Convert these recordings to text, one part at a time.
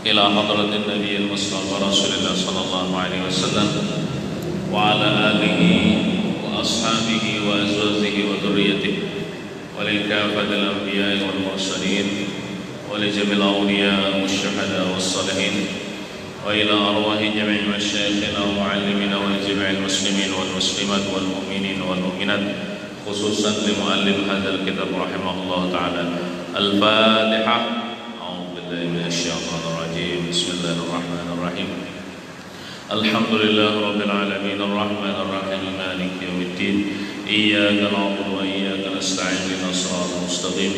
إلى حضرة النبي المصطفى رسول الله صلى الله عليه وسلم وعلى آله وأصحابه وأزواجه وذريته ولكافة الأنبياء والمرسلين ولجميع الأولياء والشهداء والصالحين وإلى أرواح جميع مشايخنا ومعلمينا ولجميع المسلمين والمسلمات والمؤمنين والمؤمنات خصوصا لمؤلف هذا الكتاب رحمه الله تعالى. الفاتحة. أعوذ بالله من الشيطان الرجيم. بسم الله الرحمن الرحيم. الحمد لله رب العالمين الرحمن الرحيم مالك يوم الدين إياك نعبد وإياك نستعين اهدنا الصراط المستقيم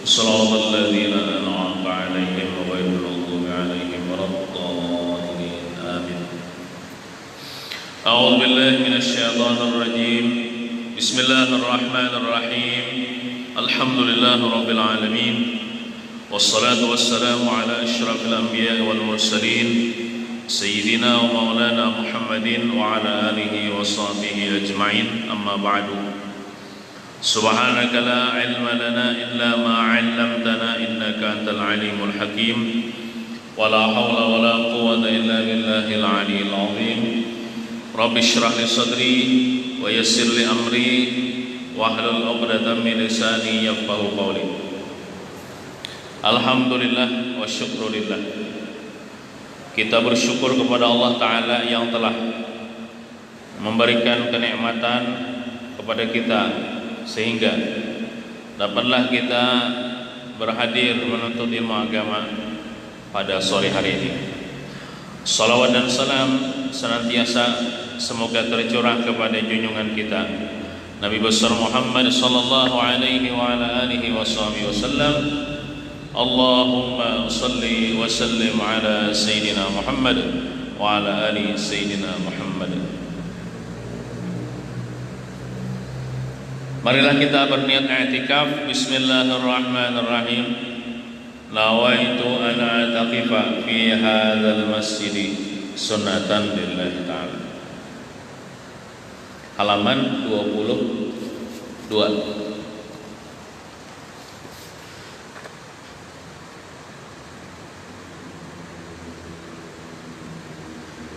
صراط الذين أنعمت عليهم غير المغضوب عليهم ولا الضالين آمين. أعوذ بالله من الشيطان الرجيم. بسم الله الرحمن الرحيم. الحمد لله رب العالمين والصلاة والسلام على أشرف الأنبياء والمرسلين سيدنا ومولانا محمد وعلى آله وصحبه أجمعين. أما بعد. سبحانك لا علم لنا إلا ما علمتنا إنك أنت العليم الحكيم ولا حول ولا قوة إلا بالله العلي العظيم. رب اشرح لي صدري ويسر لي أمري واحلل عقدة من لساني يفقهوا قولي. Alhamdulillah wa syukrulillah. Kita bersyukur kepada Allah Ta'ala yang telah memberikan kenikmatan kepada kita sehingga dapatlah kita berhadir menuntut ilmu agama pada sore hari ini. Salawat dan salam senantiasa semoga tercurah kepada junjungan kita Nabi besar Muhammad sallallahu alaihi wa ala alihi wasallam. Allahumma salli wa sallim ala Sayyidina Muhammad wa ala ali Sayyidina Muhammad. Marilah kita berniat i'tikaf. Bismillahirrahmanirrahim. Nawaitu an a'taqifa fi hadzal masjid sunnatan lillahi ta'ala. Halaman 22.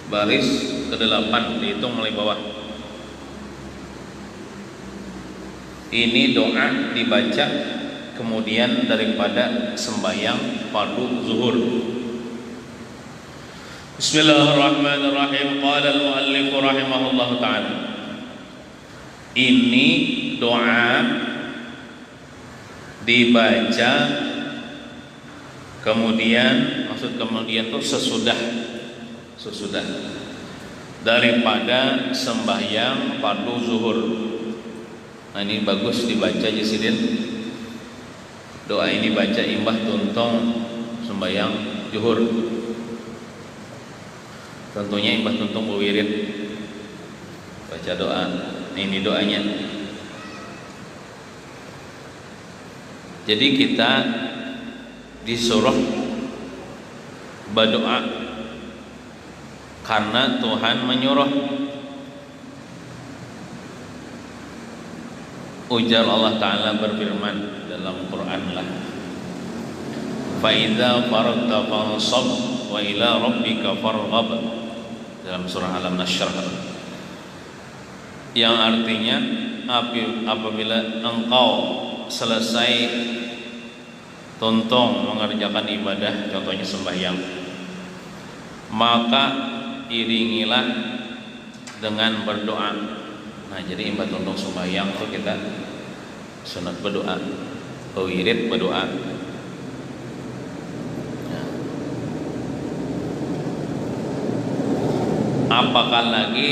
Baris ke-8 dihitung mulai bawah. Ini doa dibaca kemudian daripada sembahyang fardu zuhur. Bismillahirrahmanirrahim. Qala al-muallif rahimahullah ta'ala. Ini doa dibaca kemudian, maksud kemudian itu sesudah daripada sembahyang fardu zuhur. Nah, ini bagus dibaca Jisidin. Doa ini baca imbah tuntong sembahyang zuhur. Tentunya imbah tuntong berwirid baca doa. Ini doanya. Jadi kita disuruh berdoa karena Tuhan menyuruh. Ujar Allah Ta'ala berfirman dalam Quran lah, fa idza faragta fansab wa ila rabbika farghab, dalam surah Al-Nashr, yang artinya apabila engkau selesai tuntung mengerjakan ibadah, contohnya sembahyang, maka iringilah dengan berdoa. Nah, jadi imbat tuntung sembahyang itu kita sunat berdoa, wirid berdoa. Apakah lagi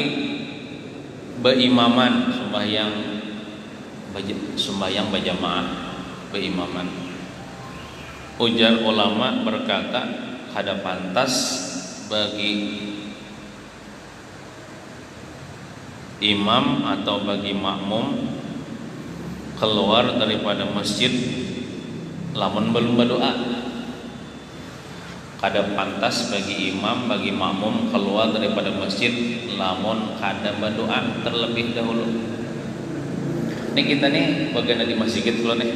berimaman sembahyang berjamaah berimaman. Ujar ulama berkata, kada pantas bagi imam atau bagi makmum keluar daripada masjid lamun belum berdoa. Kada pantas bagi imam, bagi makmum keluar daripada masjid lamun kada berdoa terlebih dahulu. Ini kita nih bagian di masjid dulu nih.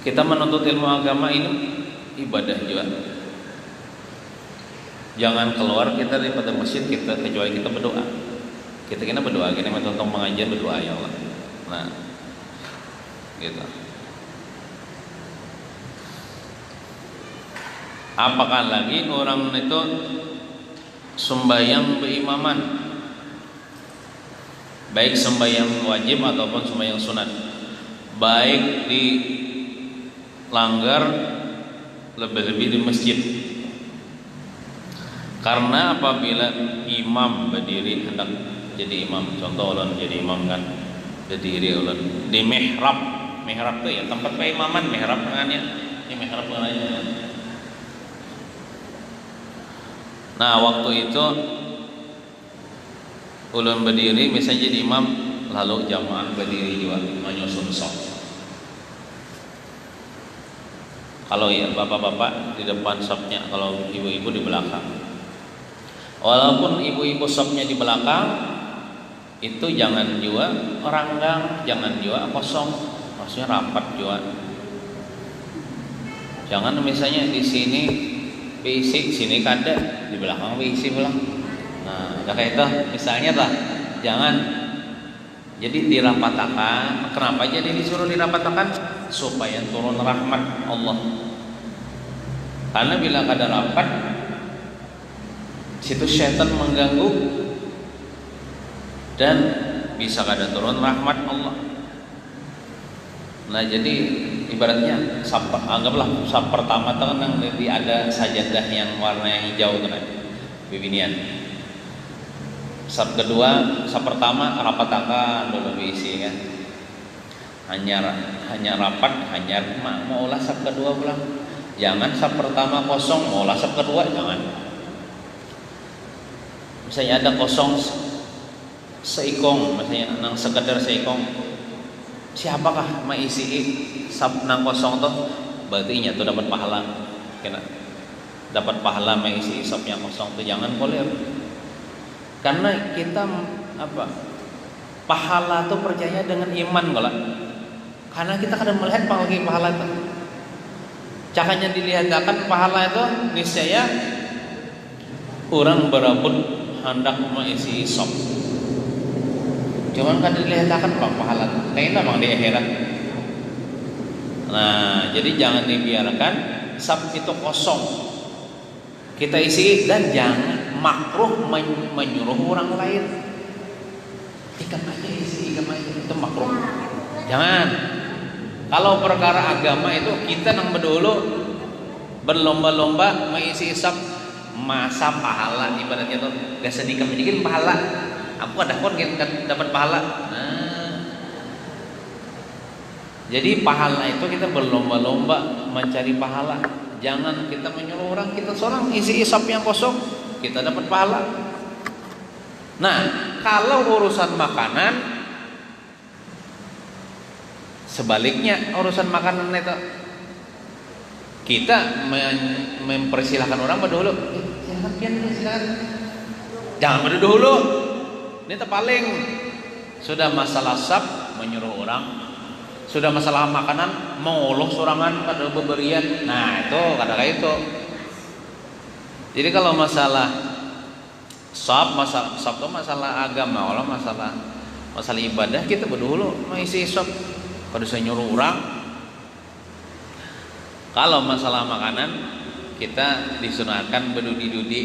Kita menuntut ilmu agama ini ibadah juga. Jangan keluar kita daripada masjid kita kecuali kita berdoa. Kita kena berdoa, kita tentang pengajian berdoa ya Allah. Nah, gitu. Apakah lagi orang itu sembahyang berimaman, baik sembahyang wajib ataupun sembahyang sunat, baik dilanggar lebih-lebih di masjid. Karena apabila imam berdiri hendak jadi imam, contoh ulun jadi imam kan, berdiri ulun di mihrab tuh ya tempat peimaman, mihrab dengannya, ini mihrab dengannya. Nah waktu itu ulun berdiri misalnya jadi imam, lalu jamaah berdiri juga menyusun sok. Kalau ya bapak-bapak di depan sopnya, kalau ibu-ibu di belakang. Walaupun ibu-ibu sopnya di belakang, itu jangan juga ranggang, jangan juga kosong, maksudnya rapat juga. Jangan misalnya di sini WC, sini kada, di belakang WC pulang. Nah, kayak itu misalnya lah, jangan. Jadi dirapatakan. Kenapa jadi disuruh dirapatakan? Supaya turun rahmat Allah. Karena bila kada rapat, situ syaitan mengganggu dan bisa kada turun rahmat Allah. Nah jadi ibaratnya anggaplah sap pertama tuh kan ada sajadah yang warna hijau tuh kan, bibinian. Sap kedua, sap pertama rapatakan dulu diisi kan. Hanya rapat, hanya mau ulah sap kedua pulang. Jangan sap pertama kosong, mau ulah sap kedua jangan. Misalnya ada kosong seikong, misalnya nang sekedar seikong, siapakah maisi sab nang kosong tuh, berarti nya tuh dapat pahala, kena dapat pahala maisi sab yang kosong tuh, jangan boleh. Karena kita pahala tuh percaya dengan iman kalau, karena kita kadang melihat pahala itu, caranya dilihatkan pahala itu niscaya orang berebut hendak mengisi sop. Cuman kan dilihatkan pahala kayaknya memang di akhirat. Nah jadi jangan dibiarkan sab itu kosong, kita isi. Dan jangan makruh menyuruh orang lain ikam aja isi, ikam aja, itu makruh. Jangan. Kalau perkara agama itu kita nang berdulu berlomba-lomba mengisi sab, masa pahala ibaratnya tuh gak sedikit sedikit pahala. Aku ada kon dapat pahala. Nah, jadi pahala itu kita berlomba-lomba mencari pahala. Jangan kita menyuruh orang, kita seorang isi sab yang kosong, kita dapat pahala. Nah, kalau urusan makanan, sebaliknya urusan makanan itu kita mempersilahkan orang berdahulu. Silakan. Jangan berdahulu. Ini terpaling. Sudah masalah sab menyuruh orang, sudah masalah makanan mengoloh sorangan pada beberian. Nah itu kadang itu. Jadi kalau masalah sab itu masalah agama, Allah masalah ibadah, kita berdahulu mengisi sab. Kalau saya nyuruh orang. Kalau masalah makanan kita disunahkan berdudi-dudi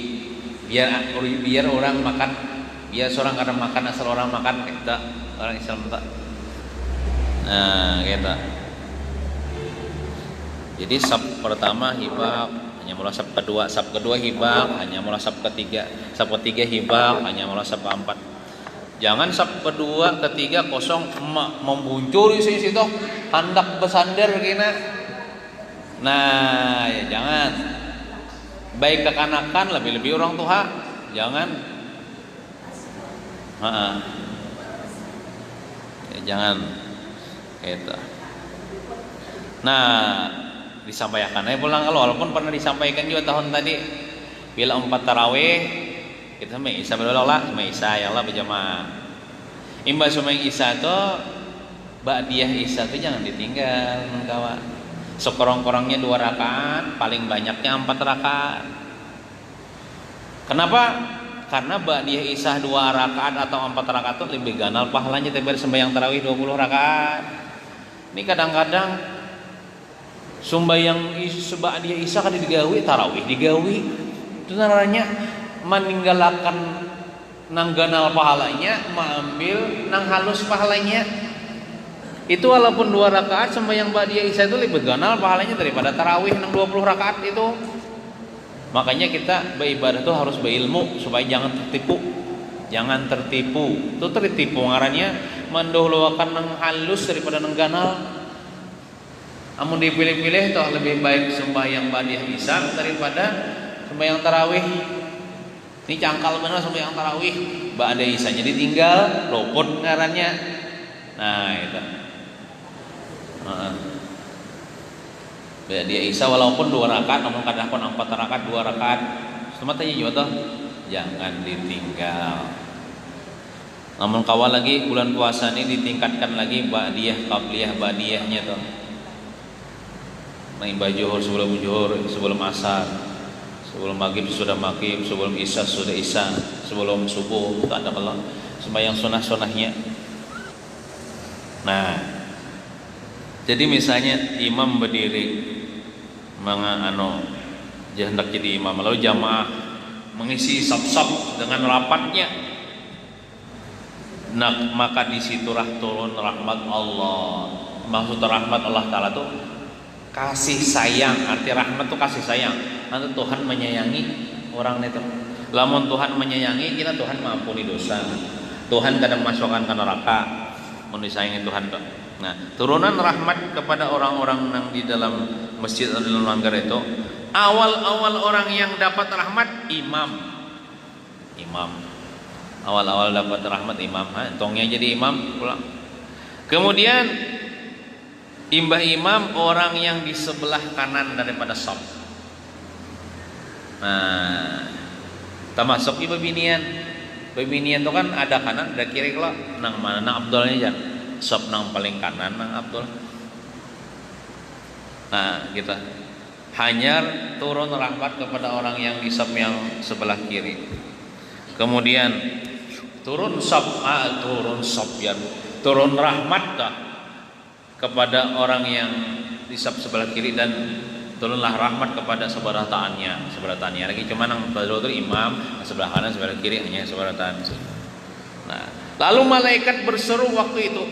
biar orang makan. Ya seorang kadang makan asal orang makan, kita orang Islam tak. Nah kita. Jadi sab pertama hibah hanya mulai sab kedua hibah hanya mulai sab ketiga hibah hanya mulai sab keempat. Jangan sab kedua ketiga kosong membuncur di situ hendak bersandar begini. Nah ya jangan. Baik kekanakan lebih-lebih orang tua jangan. Ya, jangan gitu. Nah disampaikan aja pulang, kalau walaupun pernah disampaikan juga tahun tadi bila 4 tarawih kita sama Isa berdoa sama Isa ya Allah berjamaah. Imba sama Isa tuh ba'diyah Isa tuh jangan ditinggal kawan. Sekurang-kurangnya 2 rakaat, paling banyaknya 4 rakaat. Kenapa? Karena ba'diyah isya 2 rakaat atau 4 rakaat itu lebih ganal pahalanya daripada sembahyang tarawih 20 rakaat. Ini kadang-kadang sembahyang ba'diyah isya kan digawi, tarawih digawi. Itu namanya meninggalkan nang ganal pahalanya, mengambil nang halus pahalanya. Itu walaupun 2 rakaat sembahyang ba'diyah isya itu lebih ganal pahalanya daripada tarawih nang 20 rakaat itu. Makanya kita beribadah itu harus berilmu supaya jangan tertipu. Jangan tertipu. Itu tertipu ngarannya mendahulukan nang halus daripada nang ganal. Amun dipilih-pilih toh lebih baik sembahyang ba'diyah isya daripada sembahyang tarawih. Ini cangkal benar sembahyang tarawih, ba'diyah isyanya ditinggal, luput ngarannya. Nah, itu. Ba'diyah isya walaupun 2 rakaat, namun kadang-kadang 4 rakaat, 2 rakaat. Cuma tanya juga toh, jangan ditinggal. Namun kawal lagi bulan puasa ini ditingkatkan lagi ba'diyah, qabliyah, ba'diyahnya toh. Imbah zuhur sebelum zuhur, sebelum asar, sebelum maghrib sudah maghrib, sebelum isya sudah isya, sebelum subuh itu ada kalau sembahyang sunah-sunahnya. Nah, jadi misalnya imam berdiri hendak jadi imam, lalu jamaah mengisi saf-saf dengan rapatnya. Nah, maka di situ turun rahmat Allah. Maksud rahmat Allah Ta'ala tuh kasih sayang. Arti rahmat tuh kasih sayang. Nanti Tuhan menyayangi orang itu. Lamun Tuhan menyayangi kita, Tuhan mengampuni dosa. Tuhan kadang masukkan ke neraka. Mun disayangi Tuhan tuh. Nah, turunan rahmat kepada orang-orang yang di dalam masjid atau dalam langgar itu, awal-awal orang yang dapat rahmat imam. Awal-awal dapat rahmat imam, tongnya jadi imam pulang. Kemudian imbah imam orang yang di sebelah kanan daripada shaf. Nah, termasuk ibu binian. Binian itu kan ada kanan, ada kiri kalau nang mana nang abdolnya aja. Shaf nang paling kanan nang abdol. Nah, kita hanya turun rahmat kepada orang yang di shaf yang sebelah kiri. Kemudian turun rahmat kepada orang yang di shaf sebelah kiri, dan turunlah rahmat kepada seberataannya lagi cuma nang badul imam sebelah kanan sebelah kiri hanya seberatan. Nah, lalu malaikat berseru waktu itu.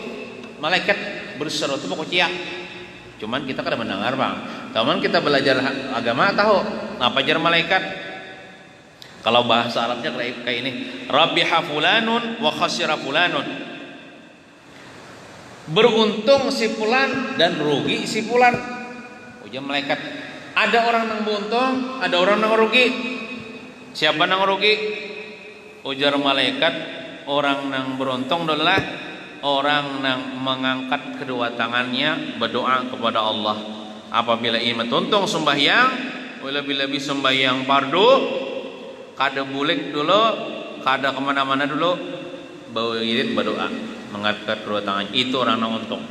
Malaikat berseru itu pokoknya. Cuman kita kada mendengar bang. Teman kita belajar agama tahu apa jar malaikat. Kalau bahasa Arabnya kayak ini, Rabiha fulanun wa khasira fulanun. Beruntung si fulan dan rugi si fulan. Ujar malaikat, ada orang yang beruntung, ada orang yang rugi. Siapa yang rugi? Ujar malaikat, orang yang beruntung adalah orang yang mengangkat kedua tangannya berdoa kepada Allah. Apabila iman tuntung sembahyang, lebih-lebih sembahyang fardu, kada bulik dulu, kada kemana-mana dulu, bawirit berdoa, mengangkat kedua tangan. Itu orang yang untung.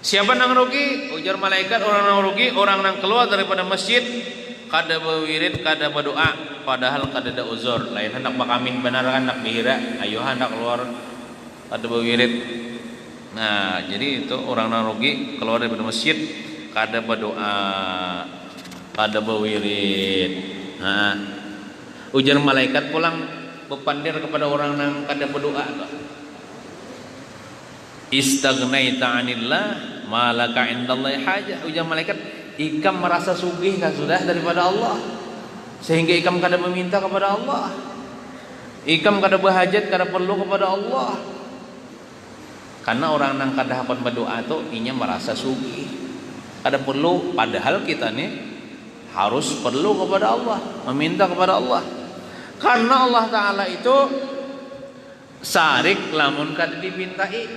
Siapa yang rugi? Ujar malaikat, orang yang rugi, orang yang keluar daripada masjid, kada bawirit, kada berdoa, padahal kada ada uzur. Lain hendak bakamin benar kan hendak bihira, ayo hendak keluar kada bawirit. Nah, jadi itu orang yang rugi keluar daripada masjid, kada berdoa, kada bawirit. Nah, ujar malaikat pulang bepandir kepada orang yang kada berdoa. Istagnaita 'anillah malaka indallahi hajah. Ujar malaikat, ikam merasa sugih kan sudah daripada Allah, sehingga ikam kada meminta kepada Allah. Ikam kada berhajat, kada perlu kepada Allah. Karena orang yang kada hakon berdoa itu inya merasa sugih, kada perlu, padahal kita nih harus perlu kepada Allah, meminta kepada Allah. Karena Allah Ta'ala itu sarik lamun kada dipintai,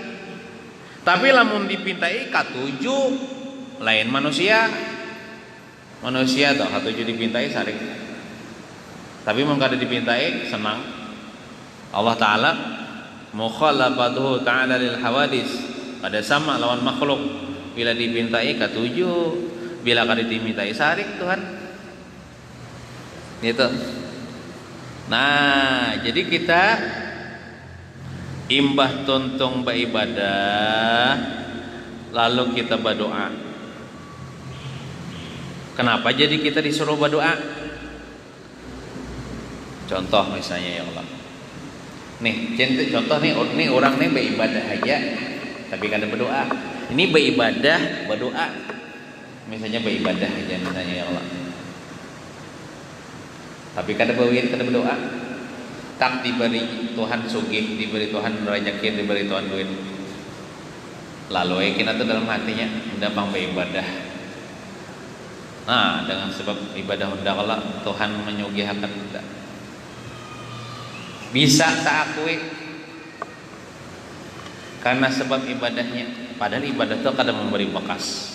tapi lamun dipintai katuju. Lain manusia toh katuju dipintai sarik, tapi mun kada dipintai senang. Allah Ta'ala mukhalafatuhu ta'ala lil hawadis, pada sama lawan makhluk. Bila dipintai katuju, bila kada dimintai sarik Tuhan. Gitu. Nah, jadi kita imbah tuntung beribadah lalu kita berdoa. Kenapa jadi kita disuruh berdoa? Contoh misalnya ya Allah. Nih, contoh nih orang nih beribadah aja tapi kada berdoa. Ini beribadah, berdoa. Misalnya beribadah aja misalnya ya Allah. Tapi kada berwin, kada berdoa. Tak diberi Tuhan sugih, diberi Tuhan rezeki, diberi Tuhan duit. Lalu kita tuh dalam hatinya mendapang beribadah. Nah, dengan sebab ibadah hendaklah Tuhan menyugihakan kita. Bisa tak akui karena sebab ibadahnya. Padahal ibadah itu kadang memberi bekas.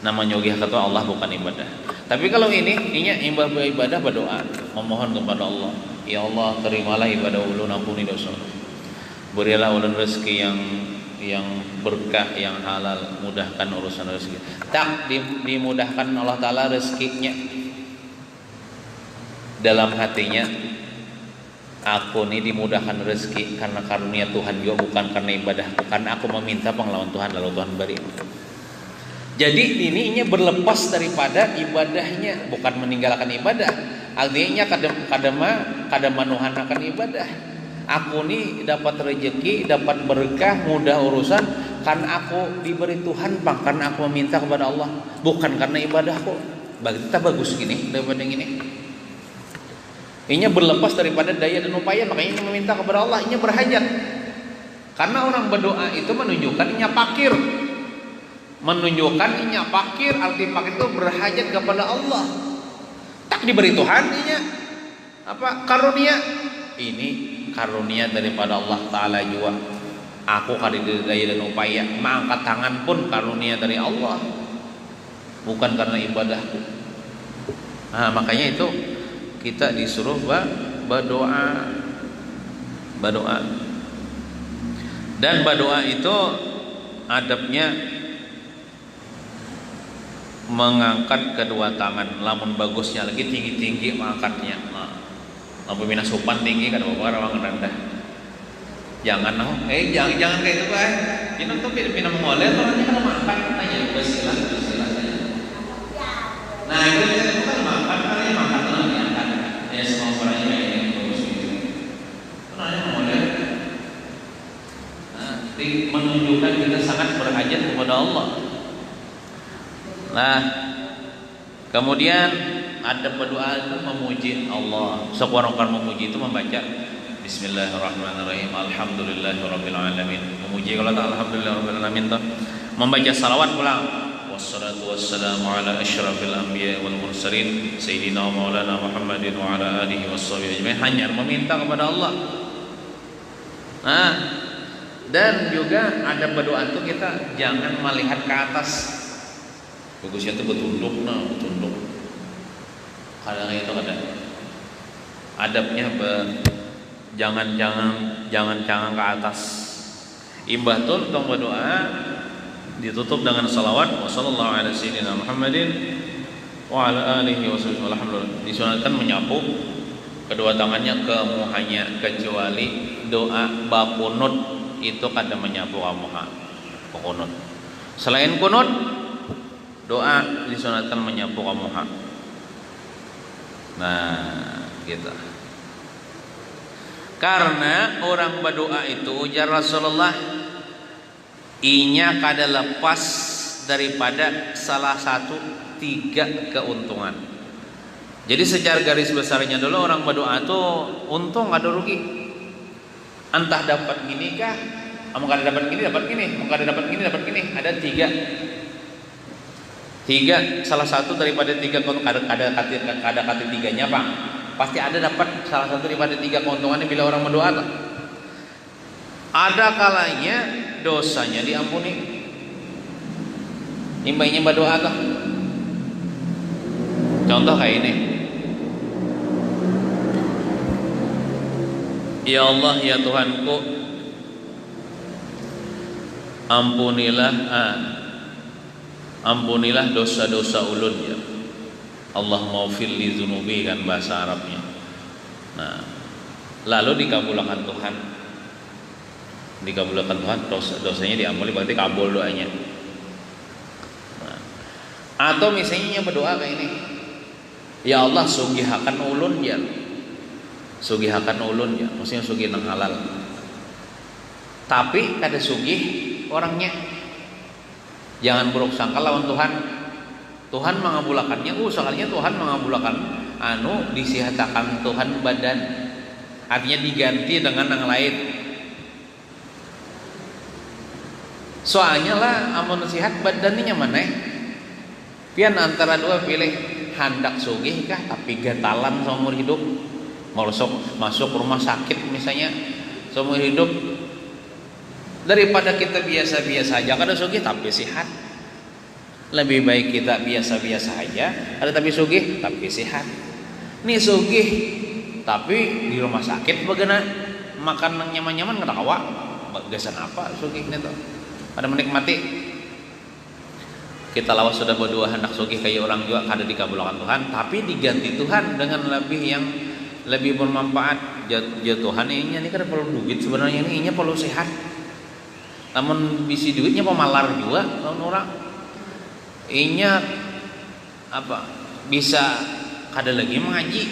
Nama menyugihakan itu Allah bukan ibadah. Tapi kalau ini ibadah berdoa, memohon kepada Allah. Ya Allah, terimalah ibadah ulun, ampuni dosa. Berilah ulun rezeki yang berkah, yang halal, mudahkan urusan rezeki. Tak dimudahkan Allah Ta'ala rezekinya. Dalam hatinya, aku ini dimudahkan rezeki karena karunia Tuhan juga, bukan karena ibadah. Karena aku meminta penglawan Tuhan lalu Tuhan beri. Jadi ininya berlepas daripada ibadahnya, bukan meninggalkan ibadah. Artinya kadang manuhanakan ibadah. Aku ini dapat rezeki, dapat berkah, mudah urusan karena aku diberi Tuhan, bang, karena aku meminta kepada Allah, bukan karena ibadahku. Bagi kita bagus gini daripada yang ini. Ini berlepas daripada daya dan upaya, makanya ini meminta kepada Allah, ini berhajat. Karena orang berdoa itu menunjukkan inya fakir. Menunjukkan inya fakir, arti fakir itu berhajat kepada Allah. Tak diberi Tuhan inya apa? Karunia. Ini karunia daripada Allah Ta'ala juga. Aku kada daya dan upaya, mengangkat tangan pun karunia dari Allah, bukan karena ibadahku. Nah, makanya itu kita disuruh berdoa. Dan berdoa itu adabnya mengangkat kedua tangan. Lamun bagusnya lagi tinggi-tinggi mengangkatnya. Lamun mina sopan tinggi kada apa orang rendah. Jangan jangan kayak itu kan. Ini tuh pina mengoleh orangnya kan makan aja bersilah. Nah, itu kan makan orang diangkat. Ya semua orangnya yang bagus gitu. Orangnya mengoleh. Nah, menunjukkan kita sangat berhajat kepada Allah. Nah, kemudian ada berdoa itu memuji Allah. Seorang memuji itu membaca Bismillahirrahmanirrahim, Alhamdulillahirabbil alamin. Memuji kalau tak alhamdulillahirabbil alamin toh. Membaca salawat pulang. Wassalatu wassalamu ala asyrafil anbiya wal mursalin sayyidina maulana Muhammadin wa ala alihi washabihi ajmain. Hanya meminta kepada Allah. Nah, dan juga ada berdoa itu kita jangan melihat ke atas. Bagusnya itu bertunduk, bertunduk. Kadang itu ada adabnya jangan ke atas. Imbah tun tong berdoa ditutup dengan salawat wassallallahu ala sayyidina Muhammadin wa ala alihi wasallam. Alhamdulillah. Disunatkan menyapu kedua tangannya ke muhanya, kecuali doa bakunut itu kada menyapu ke muha. Kunut. Selain kunut, doa disunatkan menyapu ke muha. Nah, gitu. Karena orang berdoa itu ujar Rasulullah, inya kada lepas daripada salah satu 3 keuntungan. Jadi secara garis besarnya dulu orang berdoa itu untung ada rugi. Entah dapat gini kah, mau kada dapat gini, mau kada dapat gini, ada 3. Salah satu daripada 3 keuntungan, kada kata 3-nya Pak. Pasti ada dapat salah satu daripada 3 keuntungannya bila orang berdoa. Ada kalanya dosanya diampuni. Imbainya berdoa tuh. Contoh kayak ini. Ya Allah ya Tuhanku, ampunilah dosa-dosa ulun ya. Allahumma ufir li dzunubi kan bahasa Arabnya. Nah, lalu dikabulkan Tuhan. Dikabulkan Tuhan, dosanya diampuni, berarti kabul doanya. Nah, atau misalnya berdoa kayak ini, ya Allah sugihakan ulun ya, sugihakan ulun ya, maksudnya sugih nang halal. Tapi kada sugih orangnya, jangan buruk sangka lawan Tuhan. Tuhan mengabulakannya, soalnya Tuhan mengabulakan disihatakan Tuhan badan, artinya diganti dengan yang lain. Soalnya lah amun sehat badannya mana? Pian antara dua pilih, hendak sugih kah tapi gatalan seumur hidup, masuk rumah sakit misalnya seumur hidup, daripada kita biasa-biasa aja kada sugih tapi sehat. Lebih baik kita biasa-biasa aja, ada tapi sugih tapi sehat. Nih sugih tapi di rumah sakit bagaimana makan yang nyaman-nyaman kada kawa, bagasan apa sugih itu? Pada menikmati. Kita lawas sudah berdoa hendak sugih kayak orang juga kada dikabulkan Tuhan, tapi diganti Tuhan dengan lebih bermanfaat. Tuhan ini kada perlu duit sebenarnya, ini perlu sehat. Namun bisi duitnya pemalar juga orang. Inya apa? Bisa kada lagi mengaji.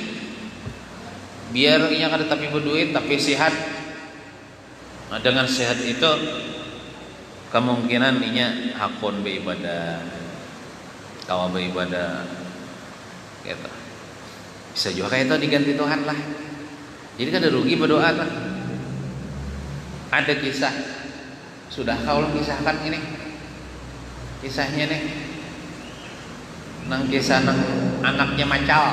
Biar inya kada tapi berduit tapi sehat. Nah, dengan sehat itu kemungkinan inya hakun beribadah, kawa beribadah, gitu. Bisa juga kayak itu diganti Tuhan lah. Jadi kada rugi berdoa lah. Ada kisah, sudah kau kisahkan ini, kisahnya nih, nang kisah nang anaknya macal.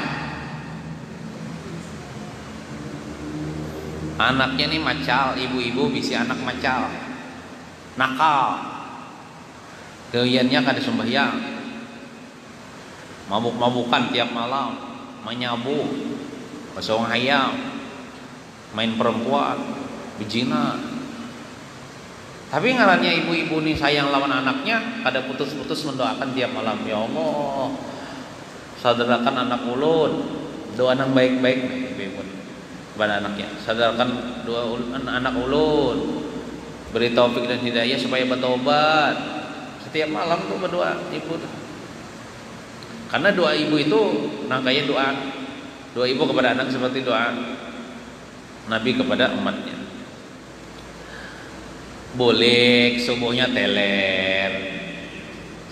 Anaknya nih macal, ibu-ibu bisi anak macal. Nakal, keuyahnya kada sembahyang, mabuk-mabukan tiap malam, menyabu, pasong hayam, main perempuan, bejina. Tapi ngarannya ibu-ibu nih sayang lawan anaknya, kada putus-putus mendoakan tiap malam, ya Allah, sadarkan anak ulun, doa nang baik-baik kepada anaknya, sadarkan doa anak ulun, beri taufik dan hidayah supaya bertobat. Setiap malam tuh berdoa ibu. Karena doa ibu itu nangkanya doa ibu kepada anak seperti doa Nabi kepada umatnya. Boleh subuhnya teler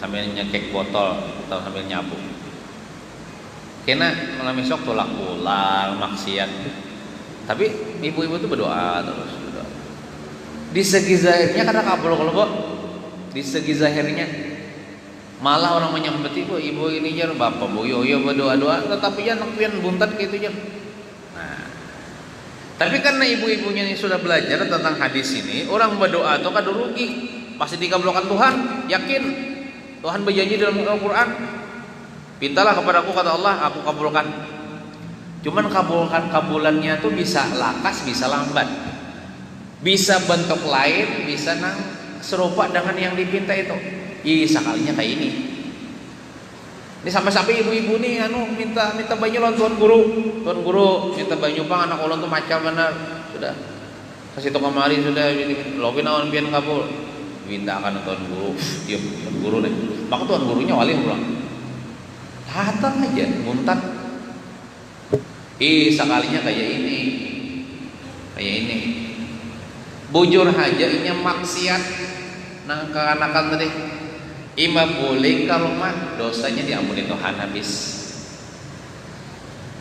sambil nyekek botol atau sambil nyabu. Kena malam esok tolak pulang maksiat. Tapi ibu-ibu tuh berdoa terus. Di segi zahirnya kadang kabul kalau kok di segi zahirnya malah orang menyambeti kok ibu ini jar bapak boyo berdoa-doa, tetapi ya nakpian buntat gitu jar. Nah, tapi karena ibu-ibunya ini sudah belajar tentang hadis ini, orang berdoa atau kada rugi, pasti dikabulkan Tuhan, yakin. Tuhan berjanji dalam Al-Quran, mintalah kepadaku kata Allah, aku kabulkan. Cuman kabulannya tuh bisa lakas, bisa lambat. Bisa bentuk lain, bisa nang serupa dengan yang dipinta itu. Sekalinya kayak ini. Ini sampai-sampai ibu-ibu nih minta banyu lawan tuan guru minta banyu pang anak ulun tuh macam benar. Sudah kasih toko kemari sudah lobin awan pian kabul. Minta akan tuan guru, diam tuan guru nih. Maka tuan gurunya wali pulang. Datang aja muntat. Sekalinya kayak ini. Kayak ini. Bujur aja inya maksiat nang kekanakan tadi. Ima boleh ke rumah dosanya diampuni Tuhan habis.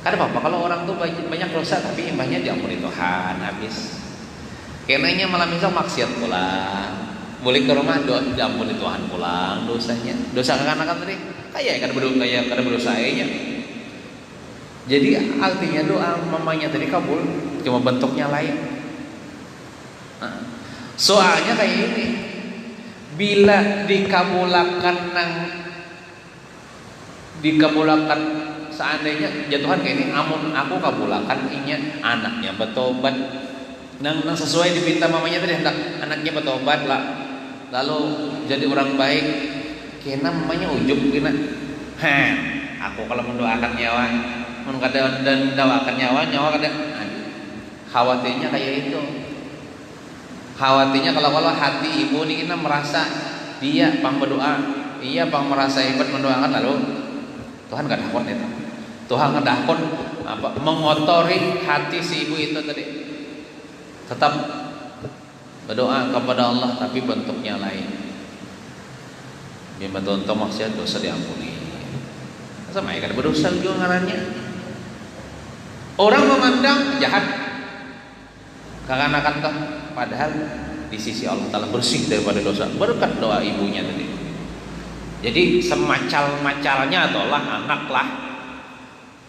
Kada apa-apa kalau orang tuh banyak dosa tapi imbahnya diampuni Tuhan habis. Kenanya malam itu maksiat pulang. Boleh ke rumah diampuni Tuhan pulang dosanya. Dosa kekanakan tadi kayak kada berdosa nya. Jadi artinya doa mamanya tadi kabul, cuma bentuknya lain. Soalnya kayak ini, bila dikabulkan seandainya jatuhan kayak ini, amun aku kabulkan inya anaknya bertobat nang sesuai dipinta mamanya tadi, hendak anaknya bertobat lah, lalu jadi orang baik, kena namanya ujub kena. Aku kalau mendoakan nyawa, mendoakan nyawa kada. Khawatirnya kayak itu. Khawatirnya kalau hati ibu ini kita merasa dia pang berdoa, iya pang merasa hebat mendoakan, lalu Tuhan gak takut itu. Tuhan gak takut mengotori hati si ibu itu tadi. Tetap berdoa kepada Allah tapi bentuknya lain. Biar untuk maksiat dosa diampuni. Sama ya kan berdosa juga ngarannya. Orang memandang jahat kekanakan toh, padahal di sisi Allah Ta'ala bersih daripada dosa berkat doa ibunya tadi. Jadi semacal-macalnya adalah anak lah,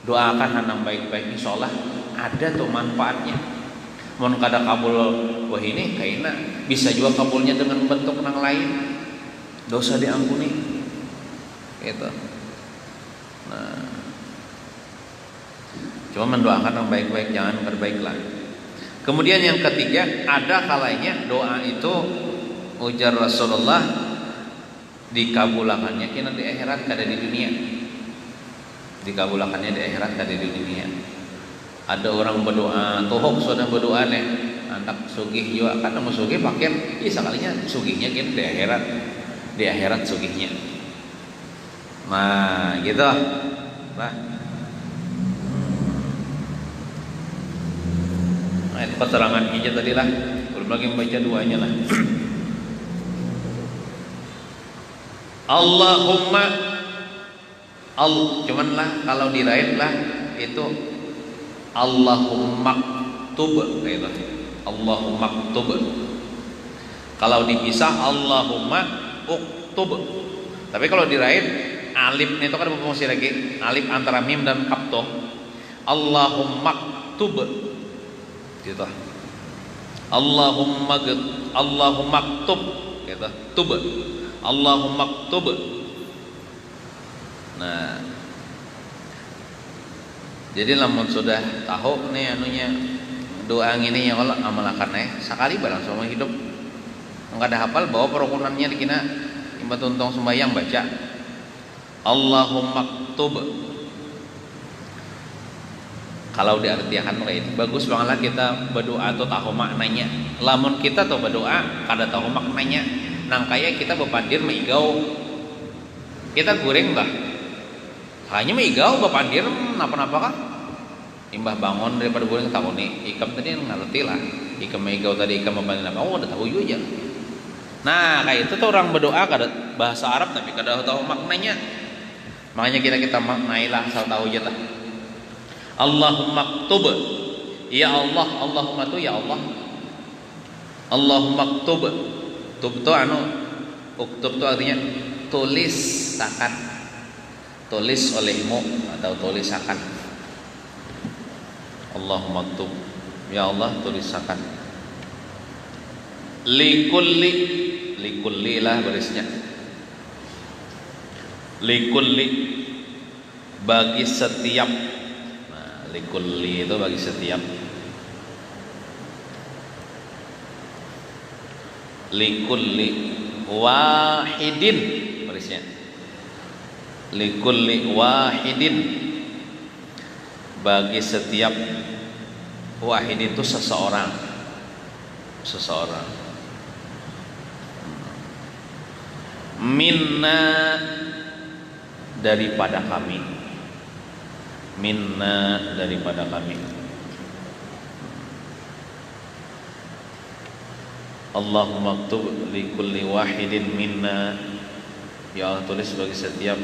doakan anak baik-baik, insya Allah ada tuh manfaatnya. Mohon kada kabul wah ini kayaknya bisa juga kabulnya dengan bentuk yang lain, dosa diampuni gitu. Nah, cuma mendoakan yang baik-baik, jangan berbaiklah. Kemudian yang ketiga, ada kalanya doa itu ujar Rasulullah dikabulakannya kena di akhirat kada di dunia. Dikabulakannya di akhirat kada di dunia. Ada orang berdoa, tohok sudah berdoa nih, anak sugih juga kan mau sugih pakai, iya sekalinya sugihnya kena di akhirat sugihnya. Nah, gitu. Nah, ayat keterangan aja tadi lah, belum lagi membaca duanya lah. Allahumma cuman lah kalau diraih lah itu Allahumma ktub gitu. Allahumma ktub. Kalau dipisah Allahumma uktub. Tapi kalau diraih alif itu kan berfungsi lagi, alif antara mim dan kaf toh. Allahumma ktub gitu. Allahumma ktub gitu. Tub. Allahumma ktub. Nah, jadi lamun sudah tahu nih anunya doa ini ya Allah amalkan sekali barang semua hidup. Enggak ada hafal bawa perukunannya dikina imba tuntong sembahyang baca Allahumma ktub. Kalau diartikan kayak itu bagus banget lah kita berdoa atau tahu maknanya. Lamun kita tuh berdoa kada tahu maknanya, nang kaya kita bepandir meigau. Kita goreng bah. Hanya meigau bepandir napa-napa kah? Imbah bangun daripada goreng tahu nih. Ikam tadi ngerti lah. Ikam meigau tadi ikam bepandir apa? Oh udah tahu juga. Nah kayak itu tuh orang berdoa kada bahasa Arab tapi kada tahu maknanya. Makanya kita maknailah asal tahu aja tah. Allahumma ktub. Ya Allah, Allahumma tu ya Allah. Allahumma ktub. Tub tu uktub tu artinya tulisakan. Tulis olehmu atau tulisakan. Allahumma ktub. Ya Allah tulisakan. Likulli lah barisnya. Likulli bagi setiap. Nah, likulli itu bagi setiap. Likulli wahidin barisnya. Likulli wahidin bagi setiap wahid itu seseorang minna daripada kami Allahumma ktub likulli wahidin minna ya Allah tulis bagi setiap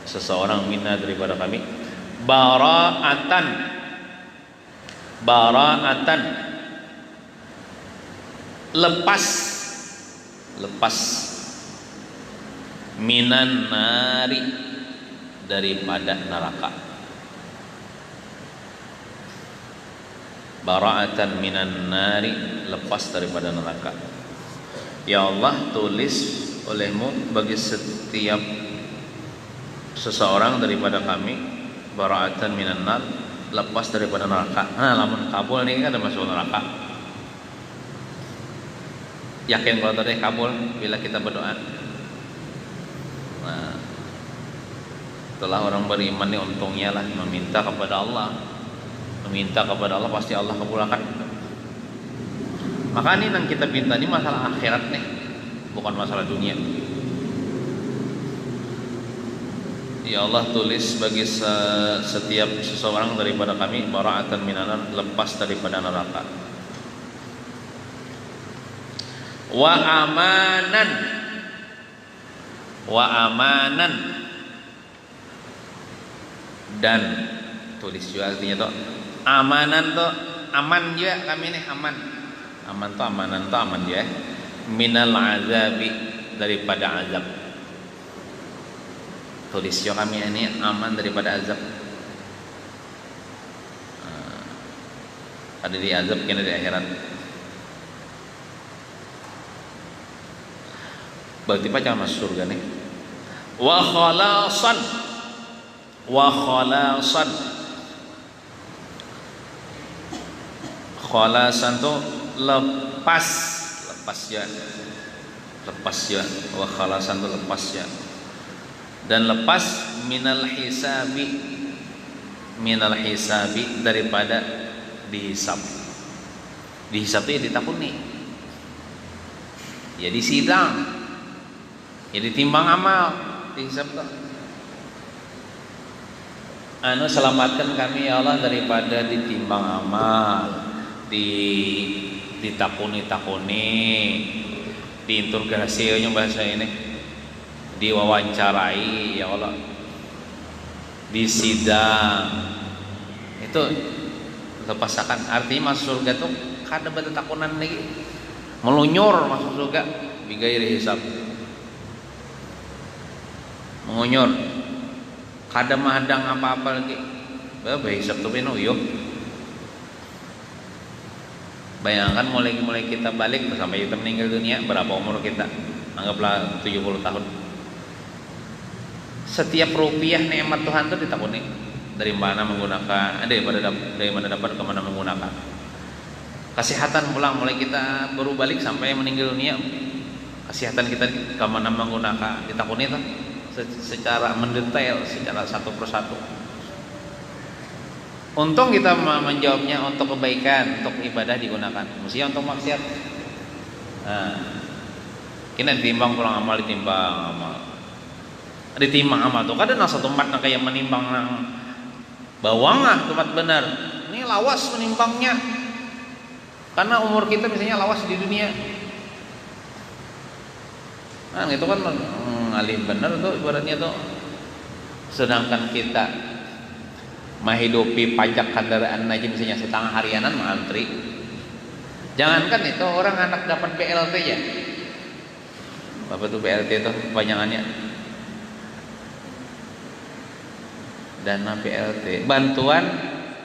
seseorang minna daripada kami bara'atan lepas minan nari daripada neraka. Bara'atan minan nari lepas daripada neraka. Ya Allah tulis olehmu bagi setiap seseorang daripada kami bara'atan minan nar lepas daripada neraka. Nah lamun kabul ini kan ada masuk neraka. Yakin kalau tadi kabul bila kita berdoa. Setelah orang beriman nih untungnya lah meminta kepada Allah. Meminta kepada Allah pasti Allah kabulkan. Maka ini yang kita minta ini masalah akhirat nih, bukan masalah dunia. Ya Allah, tulis bagi setiap seseorang daripada kami bara'atan minan, lepas daripada neraka. Wa amanan, wa amanan, dan tulis juga artinya tuh amanan tuh aman juga kami nih, aman. Aman tuh amanan tuh aman ya. Minal azabi, daripada azab. Tulis juga kami ini aman daripada azab. Ada di azab kena di akhirat. Berarti pacar masuk surga nih. Wa khalasan, wa khalasan. Khalasan tuh lepas, lepas ya, lepas ya. Wa khalasan tuh lepas ya. Dan lepas minal hisabi, minal hisabi, daripada dihisab. Dihisab itu ya ditakuni, ya disidang, ya ditimbang amal, dihisab tuh. Anu selamatkan kami ya Allah daripada ditimbang amal, ditakuni-takuni, diinterogasinya bahasa ini, diwawancarai ya Allah, disidang. Itu lepasakan. Artinya masuk surga tuh kada batu takunan lagi, melunyur masuk surga bigairi hisab, mengunyur, kada mahadang apa-apa lagi. Bae hisab tuh yuk. Bayangkan mulai kita balik sampai kita meninggal dunia, berapa umur kita? Anggaplah 70 tahun. Setiap rupiah nikmat Tuhan itu ditakuni. Dari mana menggunakan, dari mana dapat, ke mana menggunakan. Kesehatan pulang mulai kita baru balik sampai meninggal dunia, kesehatan kita ke mana menggunakan, ditakuni itu secara mendetail, secara satu persatu. Untung kita menjawabnya untuk kebaikan, untuk ibadah digunakan. Mestinya untuk maksiat. Nah, kita ditimbang pulang amal, ditimbang amal. Ditimbang amal tuh kadang satu tempat kayak menimbang nang bawang tempat benar. Ini lawas menimbangnya. Karena umur kita misalnya lawas di dunia. Nah, itu kan ngalih benar tuh ibaratnya tuh. Sedangkan kita menghidupi pajak kendaraan aja misalnya setengah harianan mengantri. Jangankan itu orang anak dapat BLT ya. Apa tuh BLT itu kepanjangannya? Dana BLT, bantuan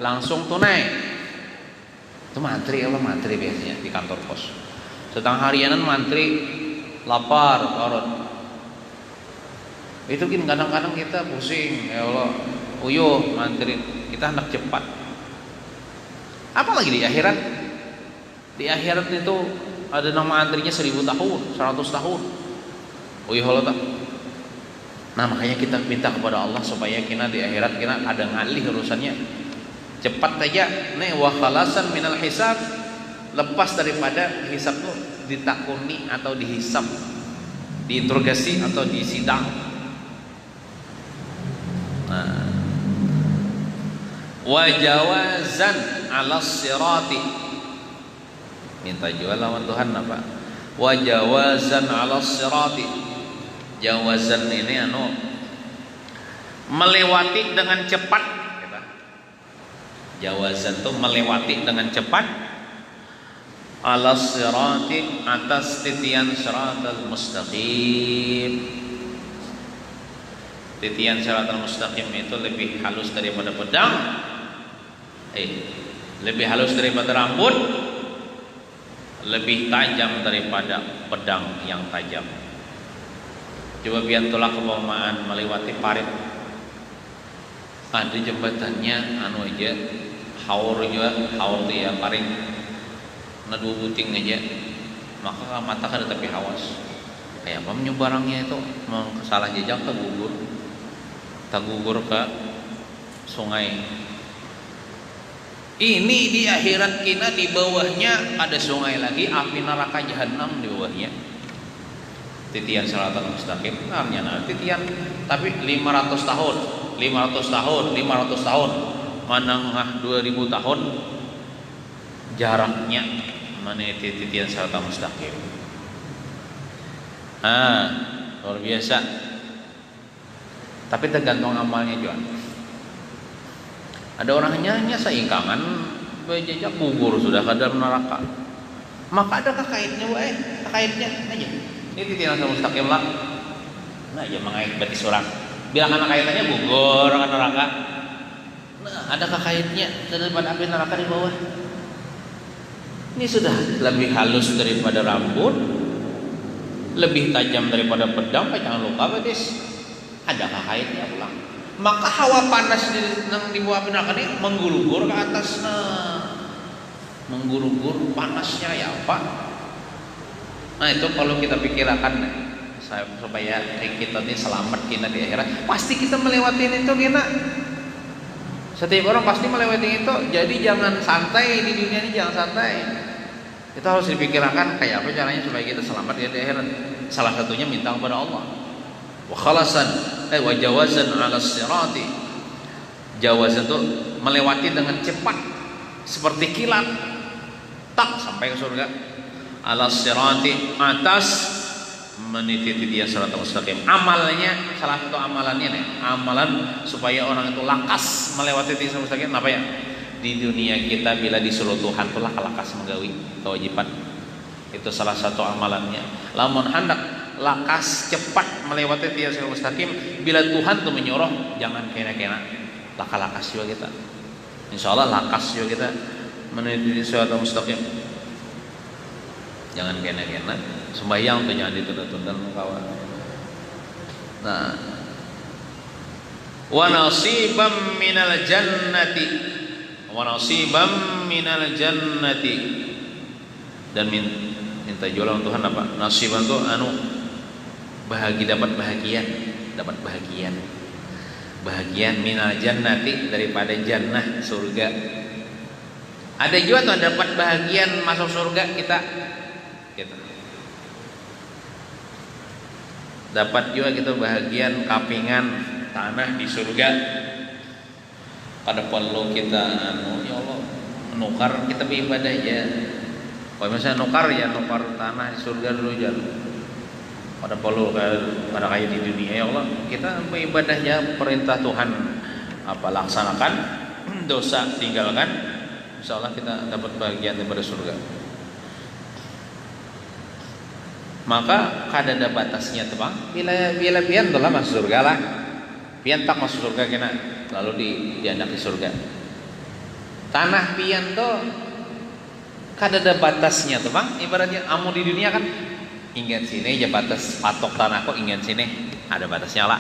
langsung tunai. Itu mantri, Allah mantri biasanya di kantor pos. Setengah harianan mantri, lapar, korot. Itu kan kadang-kadang kita pusing, ya Allah, uyuh mantri, kita hendak cepat. Apalagi di akhirat? Di akhirat itu ada nama antrinya 1000 tahun, 100 tahun. Uyuh Allah tak? Nah makanya kita minta kepada Allah supaya kita di akhirat kita ada ngalih urusannya, cepat saja. Nih wa khalasan minal hisab, lepas daripada hisab tuh ditakuni atau dihisab, diinterogasi atau disidang. Nah, wa jawazan 'ala sirati, minta juga lawan Tuhan apa? Wa jawazan 'ala sirati. Jawazan ini melewati dengan cepat. Jawazan itu melewati dengan cepat. Ala sirati, atas titian siratal mustaqim. Titian siratal mustaqim itu lebih halus daripada pedang. Lebih halus daripada rambut, lebih tajam daripada pedang yang tajam. Coba biar tolak keumpamaan melewati parit. Ada jembatannya anu aja, haur juga, haur dia parit. Nah 2 buting aja. Maka mata kada tapi hawas. Kayak apa menyebarangnya itu mau salah jejak ke gugur. gugur ke sungai. Ini di akhirat kita di bawahnya ada sungai lagi, api neraka jahanam di bawahnya. Titian siratal mustaqim, artinya titian, tapi 500 tahun, 500 tahun, manangah 2000 tahun jaraknya mana titian siratal mustaqim. Luar biasa. Tapi tergantung amalnya juga. Ada orang hanya seingkangan berjejak gugur sudah ke dalam neraka. Maka ada kekaitnya, kekaitnya aja. Ini titian siratal mustaqim lah. Nah, aja mengait berarti surang. Bilang anak kaitannya gugur ke neraka. Nah, ada kekaitnya daripada api neraka di bawah. Ini sudah lebih halus daripada rambut, lebih tajam daripada pedang, jangan lupa betis. Ada kakaitnya pulang. Maka hawa panas di bawah api neraka ini menggulur ke atas, menggulur panasnya ya apa? Nah itu kalau kita pikirkan supaya kita ini selamat kita di akhirat, pasti kita melewati itu kita. Setiap orang pasti melewati itu. Jadi jangan santai di dunia ini, jangan santai. Kita harus dipikirkan kayak apa caranya supaya kita selamat di akhirat. Salah satunya minta kepada Allah. Wa khalasan wa jawazan 'ala sirati. Jawazan itu melewati dengan cepat seperti kilat, tak sampai ke surga. 'Ala sirati, atas meniti dia siratal mustaqim. Amalnya, salah satu amalannya nih, amalan supaya orang itu lakas melewati titik mustaqim apa ya? Di dunia kita bila disuruh Tuhan tuh lakas menggawi kewajiban. Itu salah satu amalannya. Lamun hendak lakas cepat melewati titik mustaqim, bila Tuhan tuh menyuruh jangan kena-kena, lakas juga kita. Insyaallah lakas juga kita meniti siratal mustaqim. Jangan kena-kena. Sembahyang tuh jangan ditunda-tunda kawan. Nah, wa nasibam minal jannati, wa nasibam minal jannati, dan minta jualan Tuhan apa? Nasiban tuh bahagia, dapat bahagian minal jannati, daripada jannah surga. Ada juga tuh dapat bahagian masuk surga kita. Dapat juga kita bahagian kapingan tanah di surga. Pada perlu kita ya Allah menukar, kita beribadah ya. Kalau misalnya nukar tanah di surga dulu jalan. Pada perlu pada kayak di dunia ya Allah, kita beribadah ya, perintah Tuhan apa laksanakan, dosa tinggalkan. Insyaallah kita dapat bahagian daripada surga. Maka kada ada batasnya tuh bang. Bila pian tuh lah masuk surga lah. Pian tak masuk surga kena lalu dianak di surga. Tanah pian tuh kada ada batasnya tuh bang. Ibaratnya amu di dunia kan ingat sini aja batas patok tanah kok ingat sini ada batasnya lah.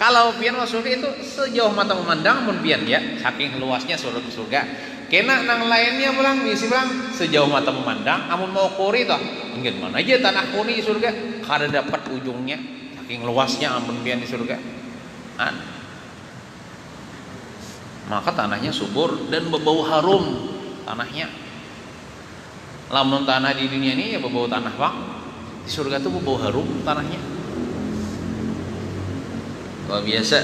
Kalau pian masuk surga itu sejauh mata memandang pun pian ya, saking luasnya surga. Kena nang lainnya pulang bisi pulang sejauh mata memandang, amun mau kuri toh ingat mana aja tanah kuni di surga, kada dapat ujungnya saking luasnya amun pian di surga. Maka tanahnya subur dan berbau harum tanahnya. Lamun tanah di dunia ini ya berbau tanah bang, di surga tuh berbau harum tanahnya. Luar biasa.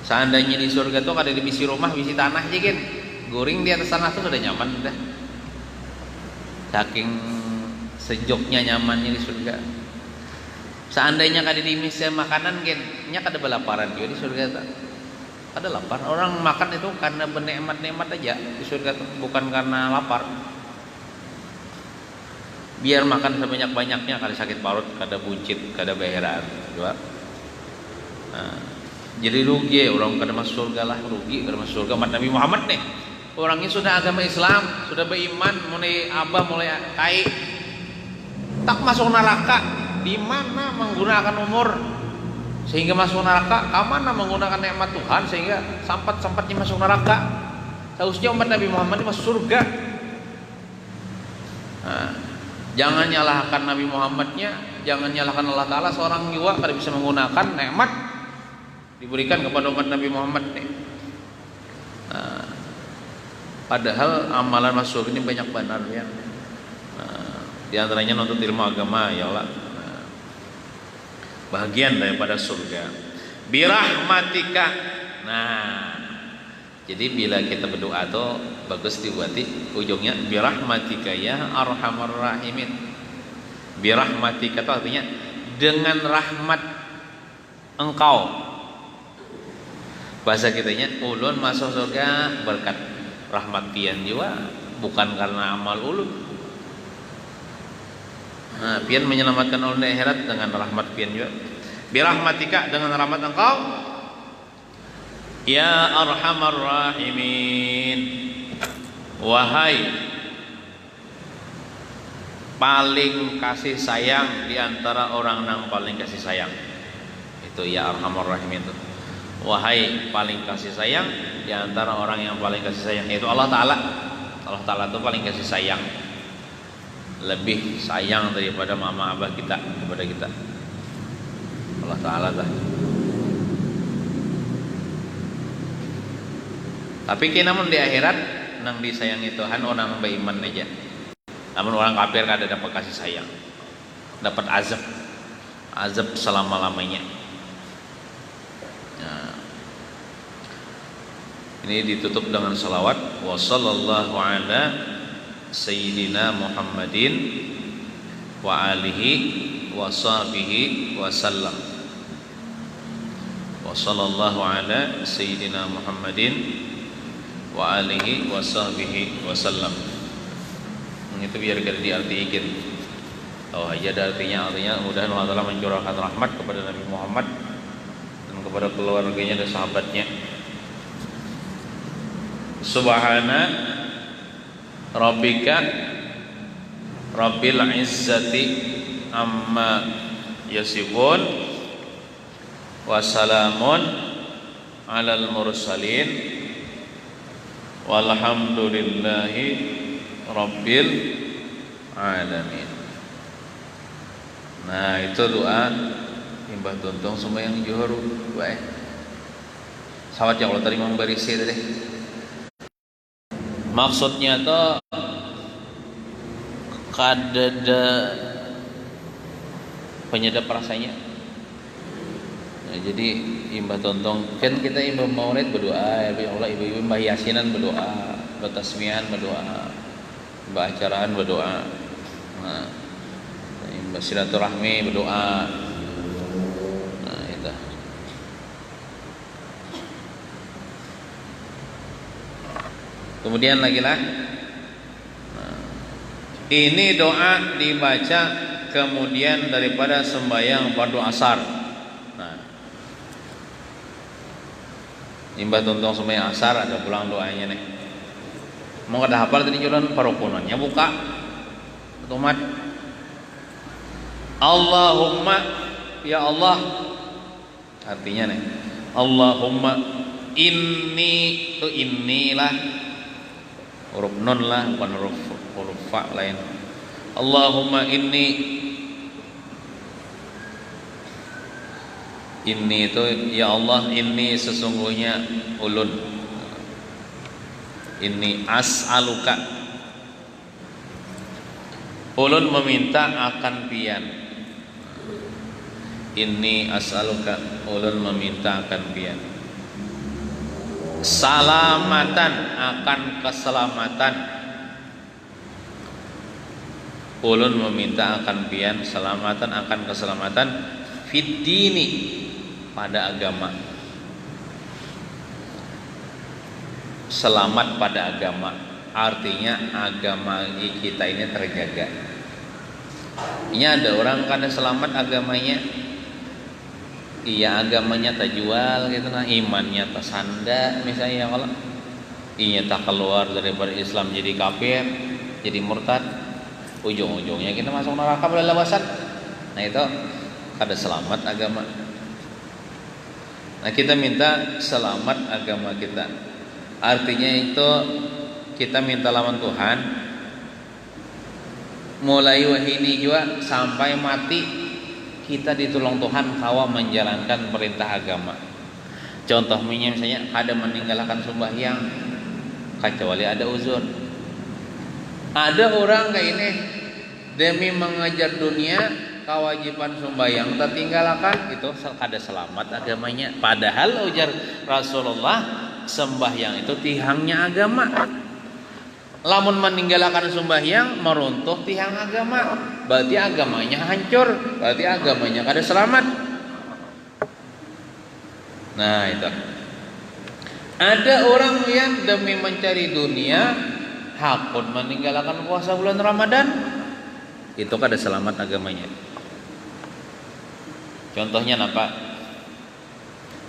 Seandainya di surga tuh kada bisi rumah, bisi tanah aja kan, goring di atas tanah tuh sudah nyaman dah. Saking sejuknya nyamannya di surga. Seandainya kada dimisi makanan kan, nya kada belaparan juga di surga tuh. Kada lapar. Orang makan itu karena bernikmat-nikmat aja di surga tuh, bukan karena lapar. Biar makan sebanyak-banyaknya, kada sakit perut, kada buncit, kada bayaran, juga. Jadi rugi orang kada masuk surga lah, rugi kada masuk surga. Umat Nabi Muhammad nih, orangnya sudah agama Islam, sudah beriman, mulai abah mulai kai, tak masuk neraka. Di mana menggunakan umur sehingga masuk neraka? Kamana menggunakan nikmat Tuhan sehingga sempat-sempatnya masuk neraka? Seharusnya umat Nabi Muhammad ini masuk surga. Jangan nyalahkan Nabi Muhammadnya, jangan nyalahkan Allah Taala. Seorang jiwa kada bisa menggunakan nikmat diberikan kepada umat Nabi Muhammad nih. Nah, padahal amalan masuk ini banyak benar ya. Nah, di antaranya nuntut ilmu agama ya Allah. Nah, bahagian daripada surga. Birahmatika. Nah, jadi bila kita berdoa tuh bagus dibuati ujungnya birahmatika ya arhamar rahimin. Birahmatika itu artinya dengan rahmat engkau. Bahasa kitanya ulun masuk surga berkat rahmat pian juga, bukan karena amal ulun. Nah, pian menyelamatkan ulun di akhirat dengan rahmat pian juga. Birahmatika dengan rahmat engkau ya arhamar rahimin. Wahai paling kasih sayang di antara orang yang paling kasih sayang. Itu ya arhamar rahimin itu. Wahai paling kasih sayang di antara orang yang paling kasih sayang, yaitu Allah Ta'ala. Allah Ta'ala itu paling kasih sayang, lebih sayang daripada mama abah kita kepada kita. Allah Ta'ala dah. Tapi namun di akhirat nang disayangi Tuhan orang beriman aja. Namun orang kafir kada dapat kasih sayang, dapat azab selama-lamanya. Nah, ini ditutup dengan salawat wa sallallahu ala sayyidina Muhammadin wa alihi wa sahbihi wa sallam. Wa sallallahu ala sayyidina Muhammadin wa alihi wa sahbihi wa sallam. Itu biar gak diartikan. Oh aja ada artinya mudah Allah Ta'ala mencurahkan rahmat kepada Nabi Muhammad dan kepada keluarganya dan sahabatnya. Subhana rabbika rabbil izzati amma yasifun wa salamun alal mursalin walhamdulillahi rabbil alamin. Nah, itu doa imbah tuntung sembahyang zuhur bae. Sawat yang Allah tadi memberisi tadi. Maksudnya tuh kadada penyedap rasanya. Nah, jadi imbah tontong kan kita imbah maulid berdoa, ya Allah, ibu-ibu imbah yasinan berdoa, bertasmihan berdoa, imbah acaraan berdoa. Nah, imbah silaturahmi berdoa. Nah, itu. Kemudian lagi lah. Nah, ini doa dibaca kemudian daripada sembahyang fardu asar. Imbah tontong sembahyang asar ada pulang doanya nih. Mau kada hafal tadi jalan parukunannya buka. Otomat. Allahumma ya Allah. Artinya nih. Allahumma inni tu inilah huruf nun lah bukan huruf fa lain. Allahumma inni itu ya Allah, ini sesungguhnya ulun. Ini as'aluka. Ulun meminta akan pian. Ini as'aluka. Ulun meminta akan pian. Salamatan, akan keselamatan. Ulun meminta akan pian selamatan, akan keselamatan fid dini, pada agama. Selamat pada agama artinya agama kita ini terjaga. Ini ada orang kada selamat agamanya, iya agamanya tak jual gitu nah, imannya tak sanda misalnya kalau iya tak keluar daripada Islam jadi kafir, jadi murtad, ujung-ujungnya kita masuk neraka belalawasan. Nah itu kada selamat agama. Nah kita minta selamat agama kita. Artinya itu kita minta lawan Tuhan mulai wahini juga sampai mati kita ditolong Tuhan kawa menjalankan perintah agama. Contoh misalnya ada meninggalkan sembahyang kecuali ada uzur. Ada orang kayak ini demi mengejar dunia kewajiban sembahyang tertinggalkan itu kada selamat agamanya. Padahal ujar Rasulullah sembahyang itu tihangnya agama. Lamun meninggalkan sembahyang meruntuh tihang agama, berarti agamanya hancur, berarti agamanya kada selamat. Nah itu. Ada orang yang demi mencari dunia hakun meninggalkan puasa bulan Ramadan, itu kada selamat agamanya. Contohnya apa?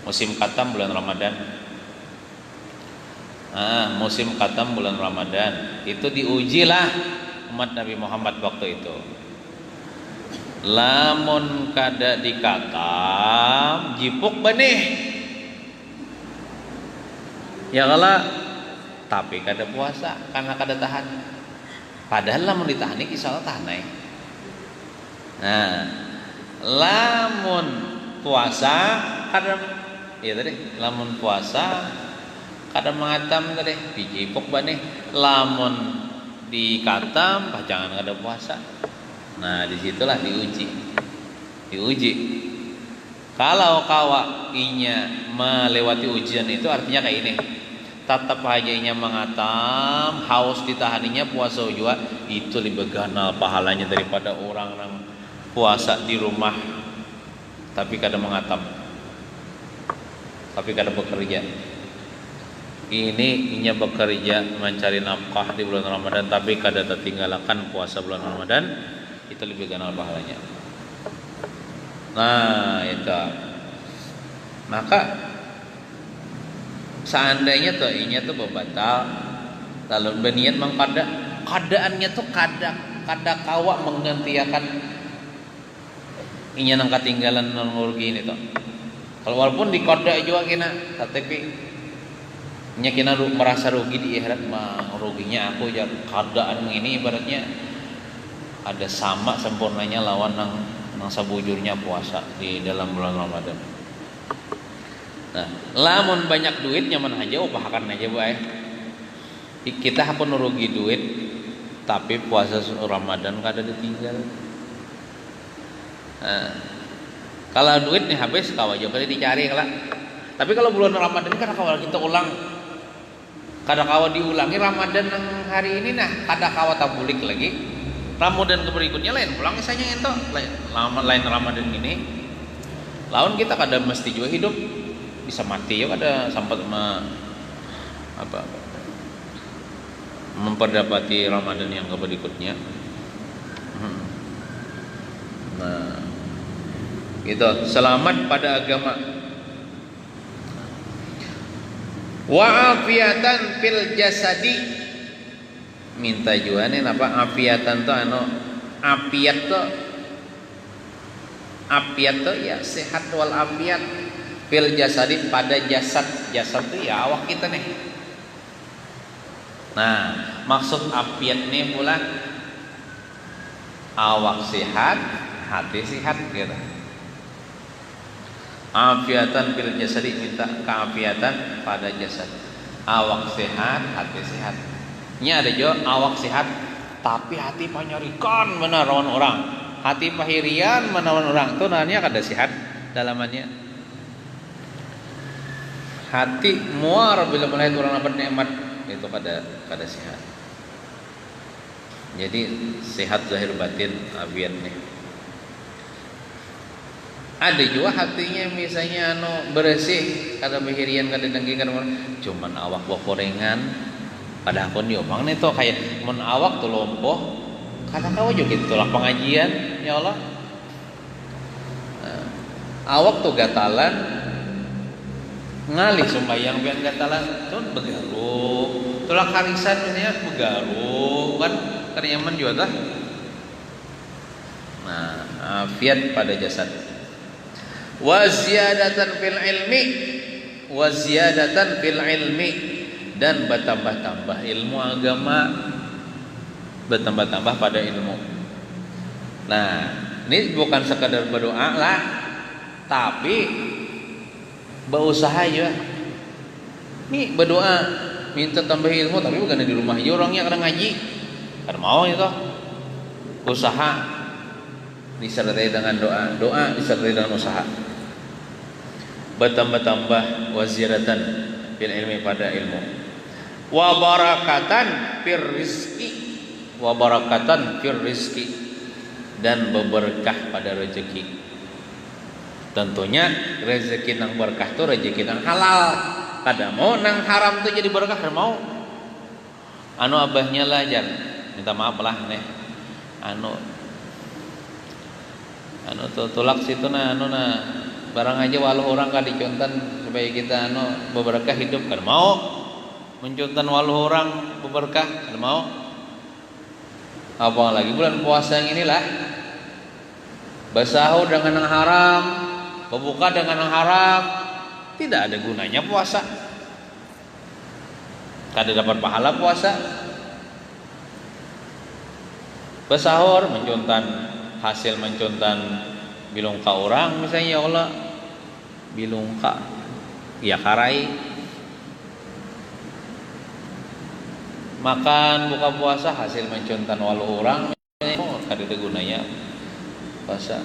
Musim khatam bulan Ramadan. Musim khatam bulan Ramadan itu diujilah umat Nabi Muhammad waktu itu. Lamun kada dikatam jipuk benih. Ya kala tapi kada puasa karena kada tahan. Padahal lamun ditahan iki insyaallah tahan ae. Nah, lamun puasa kada ya tadi lamun puasa kada mengatam tadi dijipuk baneh. Lamun dikatam jangan kada puasa. Nah, disitulah diuji. Kalau kawa inya melewati ujian itu artinya kayak ini. Tetap aja inya mengatam, haus ditahaninya puasa juga itu lebih ganal pahalanya daripada orang yang puasa di rumah tapi kada mengatam. Tapi kada bekerja. Ini inya bekerja mencari nafkah di bulan Ramadan tapi kada tertinggalkan puasa bulan Ramadan, itu lebih ganal pahalanya. Nah, itu. Maka seandainya tuh inya tuh berbatal lalu berniat mengkada keadaannya tuh kada kawa menggantiakan inya nang ketinggalan rugi ini tuh. Kalau walaupun dikoda juga kena tapi nya kena merasa rugi di akhirat mah ruginya aku ya keadaan ini ibaratnya ada sama sempurnanya lawan nang sabujurnya puasa di dalam bulan Ramadan. Nah, lamun banyak duit nyaman aja upahakan aja bu kita hakun rugi duit tapi puasa Ramadan kada ditinggal. Nah, kalau duit nih habis kawa aja kali dicari kala. Tapi kalau bulan Ramadan kan kawal kita ulang. Kada kawa diulangi Ramadan yang hari ini nah kada kawa tabulik lagi. Ramadan berikutnya lain pulang misalnya itu lain Ramadan ini. Lawan kita kada mesti juga hidup bisa mati ya kada sampai memperdapati Ramadan yang berikutnya. Nah, itu selamat pada agama. Wa afiatan fil jasadi, minta juanin apa afiatan tuh apiat tuh ya sehat wal afiat fil jasadi pada jasad tuh ya awak kita nih. Nah, maksud afiat nih pula awak sehat, hati sehat gitu. Afiatan fil jasadi minta keafiatan pada jasad. Awak sehat, hati sehat. Ini ada juga awak sehat tapi hati panyarikan menawan orang. Hati pahirian menawan orang. Itu namanya kada sehat dalamannya. Hati muar bila melihat orang dapat nikmat itu kada sehat. Jadi sehat zahir batin afiat nih. Ada juga hatinya misalnya bersih kada pahirian kada dengki kada cuman awak bokorengan. Pada akun diomong nih tuh kayak mun awak tuh lompoh kada kawa juga gitu lah pengajian ya Allah. Awak tuh gatalan ngalih sembahyang biar gatalan tuh begaruh tulak harisan misalnya begaruh kan karyaman juga dah. Nah, afiat pada jasad. Wa ziyadatan fil ilmi dan bertambah-tambah ilmu agama, bertambah-tambah pada ilmu. Nah, ini bukan sekadar berdoa lah, tapi berusaha juga. Nih berdoa minta tambah ilmu tapi bukan di rumah aja orangnya kadang ngaji. Kan mau itu. Usaha disertai dengan doa, doa disertai dengan usaha. Bertambah-tambah waziratan bil ilmi pada ilmu. Wa barakatan fir rizqi, wa barakatan fir rizqi, dan berberkah pada rezeki. Tentunya rezeki nang berkah tu rezeki nang halal. Kada mau nang haram tu jadi berkah, kada mau. Anu abahnya lah jan, minta maaf lah nih. Anu tulak situ na anu na barang aja walau orang kada dicontan supaya kita anu berberkah hidup, kada mau. Mencontan walau orang berberkah, kada mau. Apalagi bulan puasa yang inilah bersahur dengan yang haram, berbuka dengan yang haram, tidak ada gunanya puasa. Kada dapat pahala puasa. Bersahur mencontan hasil mencontan bilungka orang misalnya, ya Allah bilungka ya karai. Makan buka puasa hasil mencontan walau orang kada ada gunanya puasa.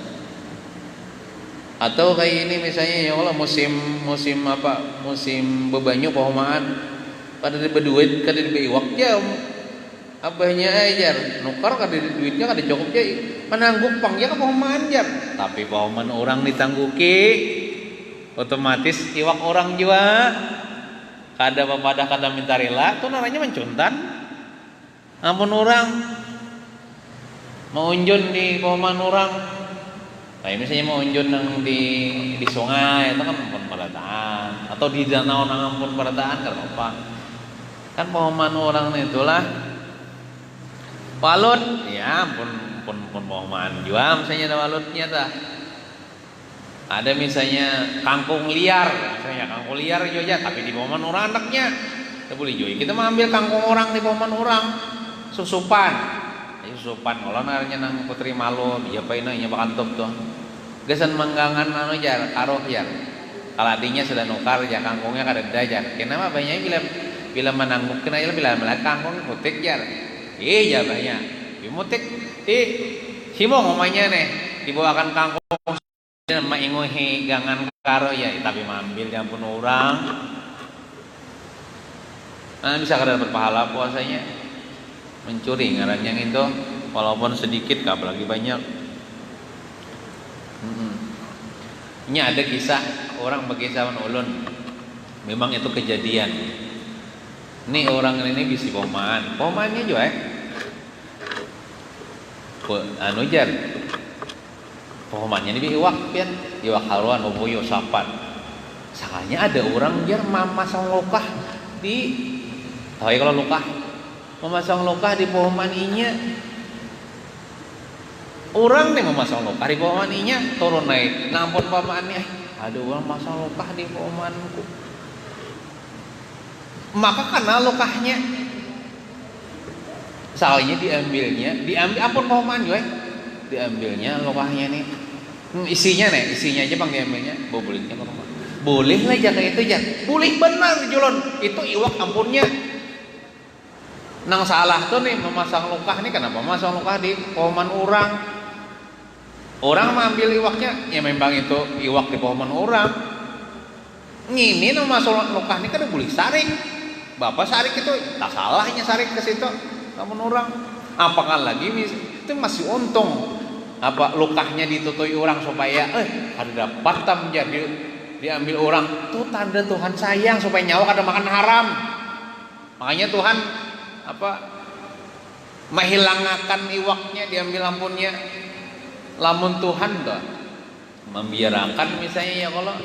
Atau kayak ini misalnya, ya Allah musim apa, musim bebanyu pohomaan kada ada berduit, kada ada beriwak ya abahnya ajar nukar kada ada duitnya, kada cukup ya menangguk pang ya ke pohomaan jar, tapi pohomaan orang ditangguki otomatis iwak orang juga kada papada kada minta rela, tu namanya mencontan. Ampun orang mau unjun di pohomaan orang, kayak misalnya mau unjun nang di sungai itu kan ampun perataan, atau di danau nang ampun perataan kan apa, kan pohomaan orang itulah walut ya ampun pohomaan juga misalnya ada walutnya dah. Ada misalnya kangkung liar, misalnya kangkung liar juga tapi di pohomaan orang anaknya kita boleh juga kita mengambil kangkung orang di pohomaan orang susupan. Susupan kalau naranya nang Putri Malu dia paina nya bakantop tuh gesan manggangan anu jar aroh jar kalau adinya sudah nukar ya kangkungnya kada ada jar kenapa banyak bila menangguk kena bila melak kangkung putik jar iya banyak bimutik himo ngomanya nih dibawakan kangkung maingohi gangan karo ya tapi mambil jampun orang bisa kada dapat pahala puasanya mencuri ngaran yang itu walaupun sedikit apalagi banyak. Ini ada kisah orang berkisah ulun, memang itu kejadian. Ini orang ini bisi pohomaannya juga anu jar pohomaannya ini iwak pian iwak haruan oboyo sapan salahnya ada orang jar memasang lokah di tahu kalau lokah memasang lokah di pohomaan inya. Orang nih memasang lokah di pohomaan inya turun naik nampun pamaannya ada orang masang lokah di pohomaanku, maka karena lokahnya salahnya diambil ampun pohomaan gue diambilnya lokahnya nih isinya aja bang diambilnya bolehnya ke rumah boleh lah jaga itu jar boleh benar julon itu iwak ampunnya nang salah tuh nih memasang lokah nih kenapa memasang lokah di pohomaan orang mengambil iwaknya ya memang itu iwak di pohomaan orang ngini nang masang lokah nih kan boleh sarik bapak sarik itu tak salahnya sarik ke situ namun orang apakah lagi itu masih untung apa lokahnya ditutui orang supaya ada dapat menjadi diambil orang tuh tanda Tuhan sayang supaya nyawa kada makan haram. Makanya Tuhan apa menghilangkan iwaknya diambil ampunnya. Lamun Tuhan tuh membiarkan misalnya ya kalau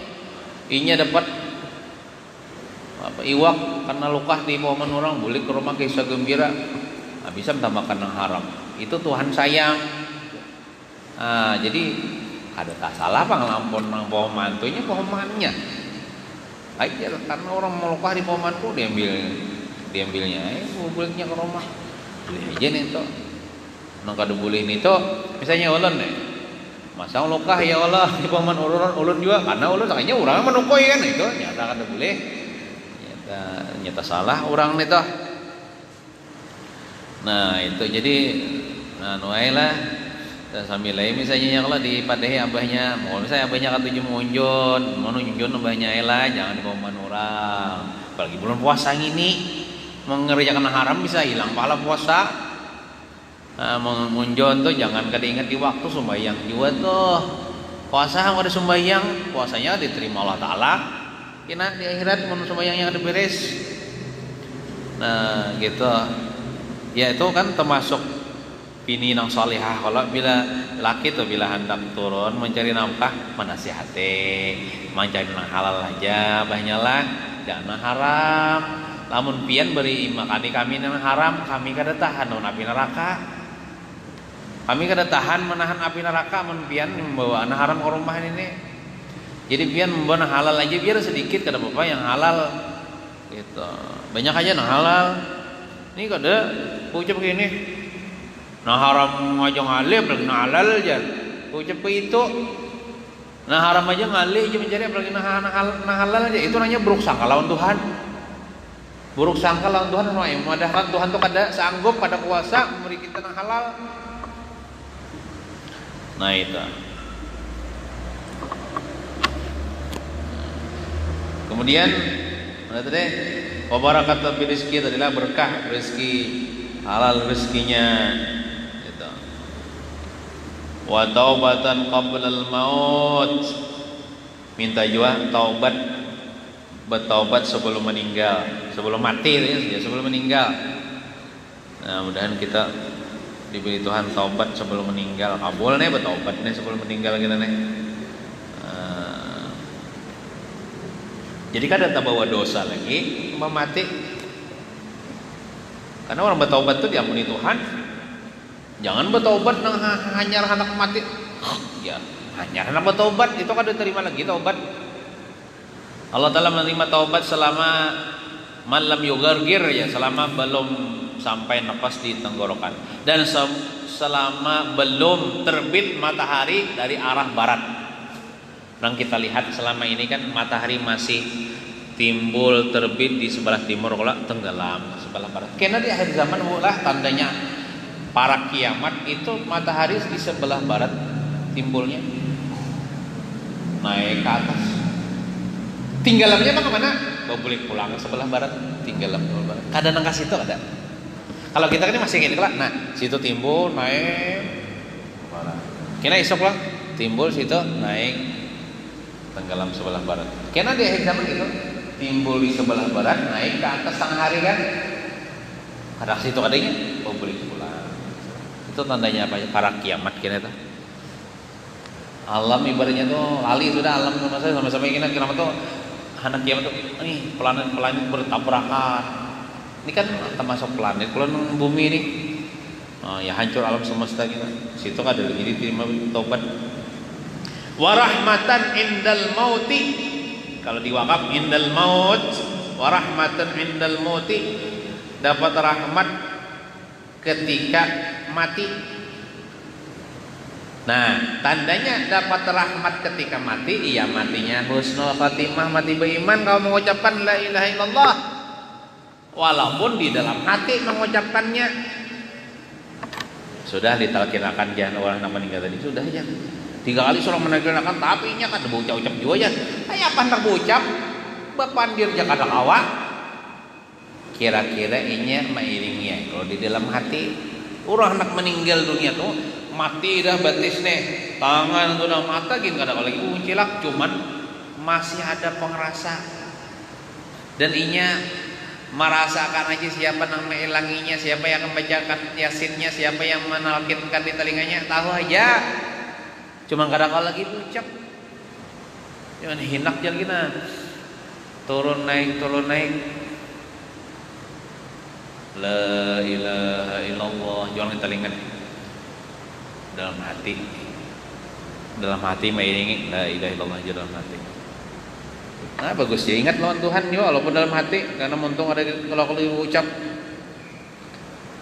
inya dapat apa iwak karena lukah di pohomaan orang boleh ke rumah kisah gembira bisa tambahkan yang haram itu Tuhan sayang. Jadi ada tak salah apa ngelampun nang pohomaan tuh nya pohomaannya aja karena orang mau lukah di pohomaanku diambilnya bolehnya ke rumah boleh aja nih tuh nang kada boleh nih tuh misalnya ulun nih Masa lokah ya Allah di paman ulun juga karena ulun sakitnya orang menukoi kan itu nyata kada boleh nyata salah orang itu. Nah itu jadi nuai lah sambil lain misalnya yang lah di padehi abahnya mau misalnya abahnya katuju mengunjun mau nunjun abahnya lah jangan di paman orang apalagi bulan puasa ini mengerjakan haram bisa hilang pahala puasa. Mengunjun tuh jangan kada ingat di waktu sembahyang juga tuh puasa ada sembahyang puasanya diterima Allah Ta'ala kena di akhirat mau sembahyangnya ada beres. Nah gitu ya itu kan termasuk bini nang salihah kalau bila laki tuh bila hendak turun mencari nafkah menasihati mencari nang halal aja banyalah jangan haram lamun pian beri makani kami nang haram kami kada tahan api neraka. Kami kada tahan menahan api neraka mun pian membawa anak haram ke rumah ini. Jadi pian membawa halal aja biar sedikit kada apa-apa yang halal gitu. Banyak aja yang halal. Ini kada ucap begini. Nah haram aja ngalih apalagi nah halal aja. Ucap itu. Nah haram aja ngalih aja mencari apalagi nah halal aja. Itu namanya buruk sangka lawan Tuhan. Buruk sangka lawan Tuhan padahal Tuhan tuh kada sanggup pada kuasa memberi kita nah halal. Nah itu. Kemudian mana tadi? Wabarakatuh rezeki adalah berkah rezeki halal rezekinya. Gitu. Wa taubatan qablal maut. Minta juga taubat bertaubat sebelum meninggal, sebelum mati ya, sebelum meninggal. Nah, mudah-mudahan kita diberi Tuhan taubat sebelum meninggal, kabul nih bertaubat nih sebelum meninggal kita nih. Jadi kada bawa dosa lagi mati. Karena orang bertaubat itu diampuni Tuhan. Jangan bertaubat nang hanyar anak mati. Ya, hanyar anak bertaubat itu kada terima lagi taubat. Allah Ta'ala menerima taubat selama malam yugargir ya, selama belum sampai nafas di tenggorokan dan selama belum terbit matahari dari arah barat. Yang kita lihat selama ini kan matahari masih timbul terbit di sebelah timur kalau tenggelam sebelah barat. Karena di akhir zaman mulai tandanya para kiamat itu matahari di sebelah barat timbulnya naik ke atas. Tinggalamnya apa kemana? Kau boleh pulang ke sebelah barat, tinggalam sebelah barat. Kada nang situ ada. Kalau kita kan masih gini lah. Nah, situ timbul naik barat. Kena esok lah timbul situ naik tenggelam sebelah barat. Kena di akhir zaman itu timbul di sebelah barat naik ke atas tengah hari kan. Kada situ adanya kau boleh pulang. Itu tandanya apa? Para kiamat kena itu. Alam ibaratnya tuh lali sudah alam sama-sama kena kiamat tuh anak kiamat tuh nih planet-planet bertabrakan. Ini kan termasuk planet bumi ini. Ya hancur alam semesta kita. Situ ada lagi diterima taubat. Warahmatan indal mauti. Kalau diwakaf indal maut, warahmatan indal mauti, dapat rahmat ketika mati. Nah, tandanya dapat rahmat ketika mati, iya matinya husnul khatimah, mati beriman kalau mengucapkan la ilaha illallah. Walaupun di dalam hati mengucapkannya sudah ditalkinakan jangan orang yang meninggal tadi sudah aja. 3 kali suruh mentalkinakan tapi nya kan ucap juga aja. Aya pantak ucap bepandir ja kada kawa. Kira-kira inya mairingnya kalau di dalam hati orang hendak meninggal dunia tuh mati dah batis nih tangan sudah mata gini kada lagi cilak cuman masih ada pengerasa dan inya merasakan aja siapa yang mengilanginya, siapa yang membacakan yasinnya, siapa yang menalkinkan di telinganya, tahu aja cuman kada lagi ucap jangan hinak jangan gina turun naik la ilaha illallah jangan di telinga dalam hati mengiringi la ilaha illallah aja dalam hati. Nah bagus ya ingat lawan Tuhan juga walaupun dalam hati karena untung ada kalau ucap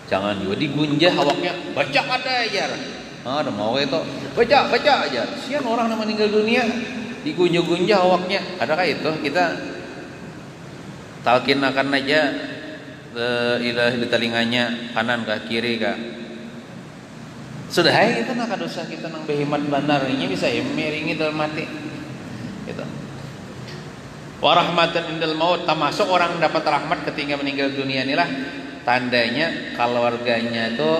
jangan juga digunjah awaknya baca ada aja Ada mau itu baca aja. Sian orang yang meninggal dunia digunjah-gunjah awaknya. Adakah itu? Kita talkinakan aja di telinganya kanan kah kiri kah. Sudah hai kita nak dosa kita nang behemat bandar ini bisa meringi dalam mati. Gitu. Warahmatan indal maut, termasuk orang dapat rahmat ketika meninggal dunia inilah tandanya keluarganya itu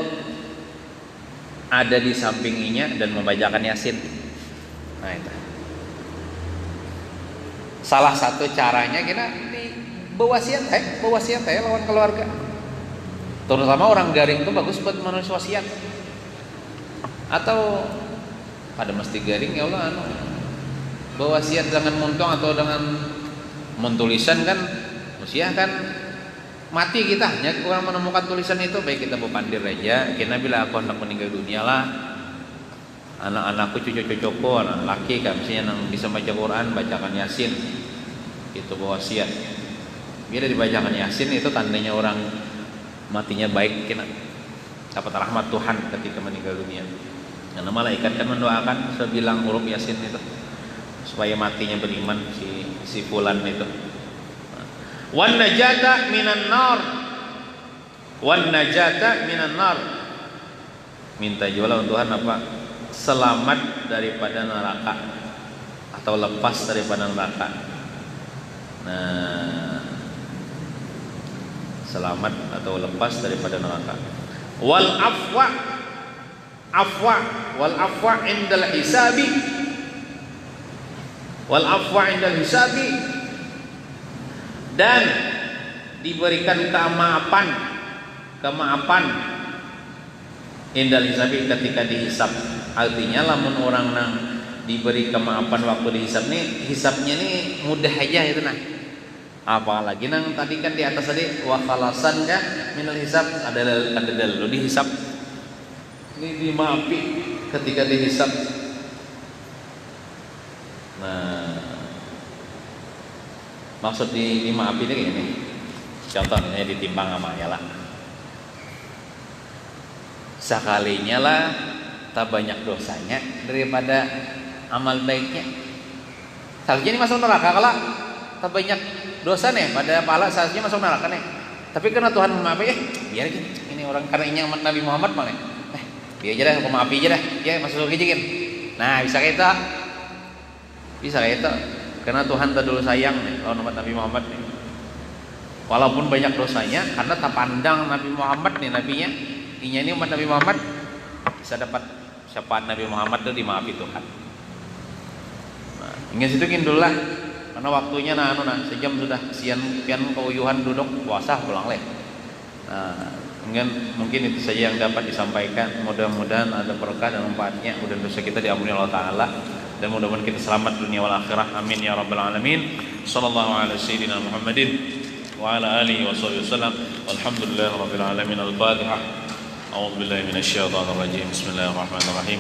ada di sampingnya dan membacakan Yasin. Nah itu. Salah satu caranya kita berwasiat, lawan keluarga. Terutama orang garing itu bagus buat manusia wasiat. Atau pada mesti garing ya Allah berwasiat dengan montong atau dengan tulisan kan usia kan mati kita hanya orang menemukan tulisan itu baik kita berpandir aja kita bila aku hendak meninggal dunia lah anak-anakku cucu-cucuku anak laki kan misalnya yang bisa baca Quran bacakan Yasin itu berwasiat bila dibacakan Yasin itu tandanya orang matinya baik kita dapat rahmat Tuhan ketika meninggal dunia karena malaikat kan mendoakan sebilang huruf Yasin itu supaya matinya beriman si fulan itu. Wan najata minan nar. Minta juga untuk Tuhan apa? Selamat daripada neraka atau lepas daripada neraka. Nah, selamat atau lepas daripada neraka. Wal afwa indal hisabi. Wal afwa indal hisabi dan diberikan kemaafan indal hisabi ketika dihisab. Artinya lamun orang nang diberi kemaafan waktu dihisab nih hisabnya nih mudah aja itu nah. Apalagi nang tadi kan di atas tadi wa khalasan ya minal hisab ada dulu dihisab. Ini dimaafi ketika dihisab. Nah, maksud dimaafin ini gini. Contohnya ditimbang amanya lah. Sekalinya lah tak banyak dosanya daripada amal baiknya. Seharusnya ini masuk neraka kalau tak banyak dosa nih pada pahala seharusnya masuk neraka nih. Tapi karena Tuhan memaafin biar ini orang karena ini umat Nabi Muhammad malah. Biar aja dah aku maafi aja dah. Ya masuk surga aja. Nah, bisa itu karena Tuhan tak dulu sayang nih kalau umat Nabi Muhammad nih. Walaupun banyak dosanya karena tak pandang Nabi Muhammad nih nabinya ini umat Nabi Muhammad bisa dapat syafaat Nabi Muhammad itu dimaafi Tuhan. Nah, ingin situ dulu lah karena waktunya sejam sudah sian pian keuyuhan duduk puasa pulang leh. Nah, mungkin itu saja yang dapat disampaikan. Mudah-mudahan ada berkah dan manfaatnya. Mudah dosa kita diampuni Allah Taala. Dan mudah-mudahan kita selamat dunia wal akhirah. Amin ya rabbal alamin. Sallallahu ala sayyidina Muhammadin wa ala alihi wa sahbihi wasallam. Walhamdulillahi rabbil alamin. Al-Fatihah. A'udzu billahi minasyaitonir rajim. Bismillahirrahmanirrahim.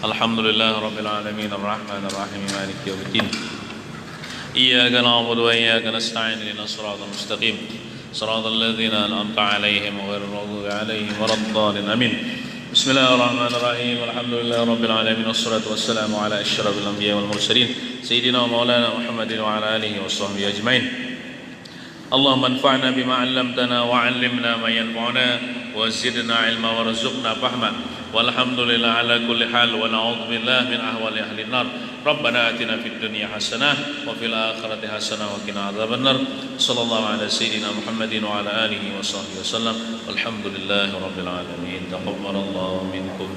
Alhamdulillahi rabbil alamin arrahmanir rahim maliki yaumiddin. Iyyaka na'budu wa iyyaka nasta'in ihdinas siratal mustaqim. Siratal ladzina an'amta 'alaihim ghairil maghdubi 'alaihim waladdallin. Amin. Bismillahirrahmanirrahim. Alhamdulillahi rabbil alamin wassalatu wassalamu ala asyrafil anbiya'i wal mursalin sayyidina wa maulana Muhammadin wa ala alihi washabbihi ajmain. Allahumma anfa'na bima 'allamtana wa 'allimna ma yanfa'una wa zidna 'ilma warzuqna fahma. Walhamdulillah ala kulli hal wa na'udzu billahi min ahwali ahli an-nar. Rabbana atina fid dunya hasanah wa fil akhirati hasanah wa qina adzabannar. Sallallahu ala sayyidina Muhammadin wa ala alihi wa sahbihi wasallam. Walhamdulillahi rabbil alamin. Taqabbalallahu minkum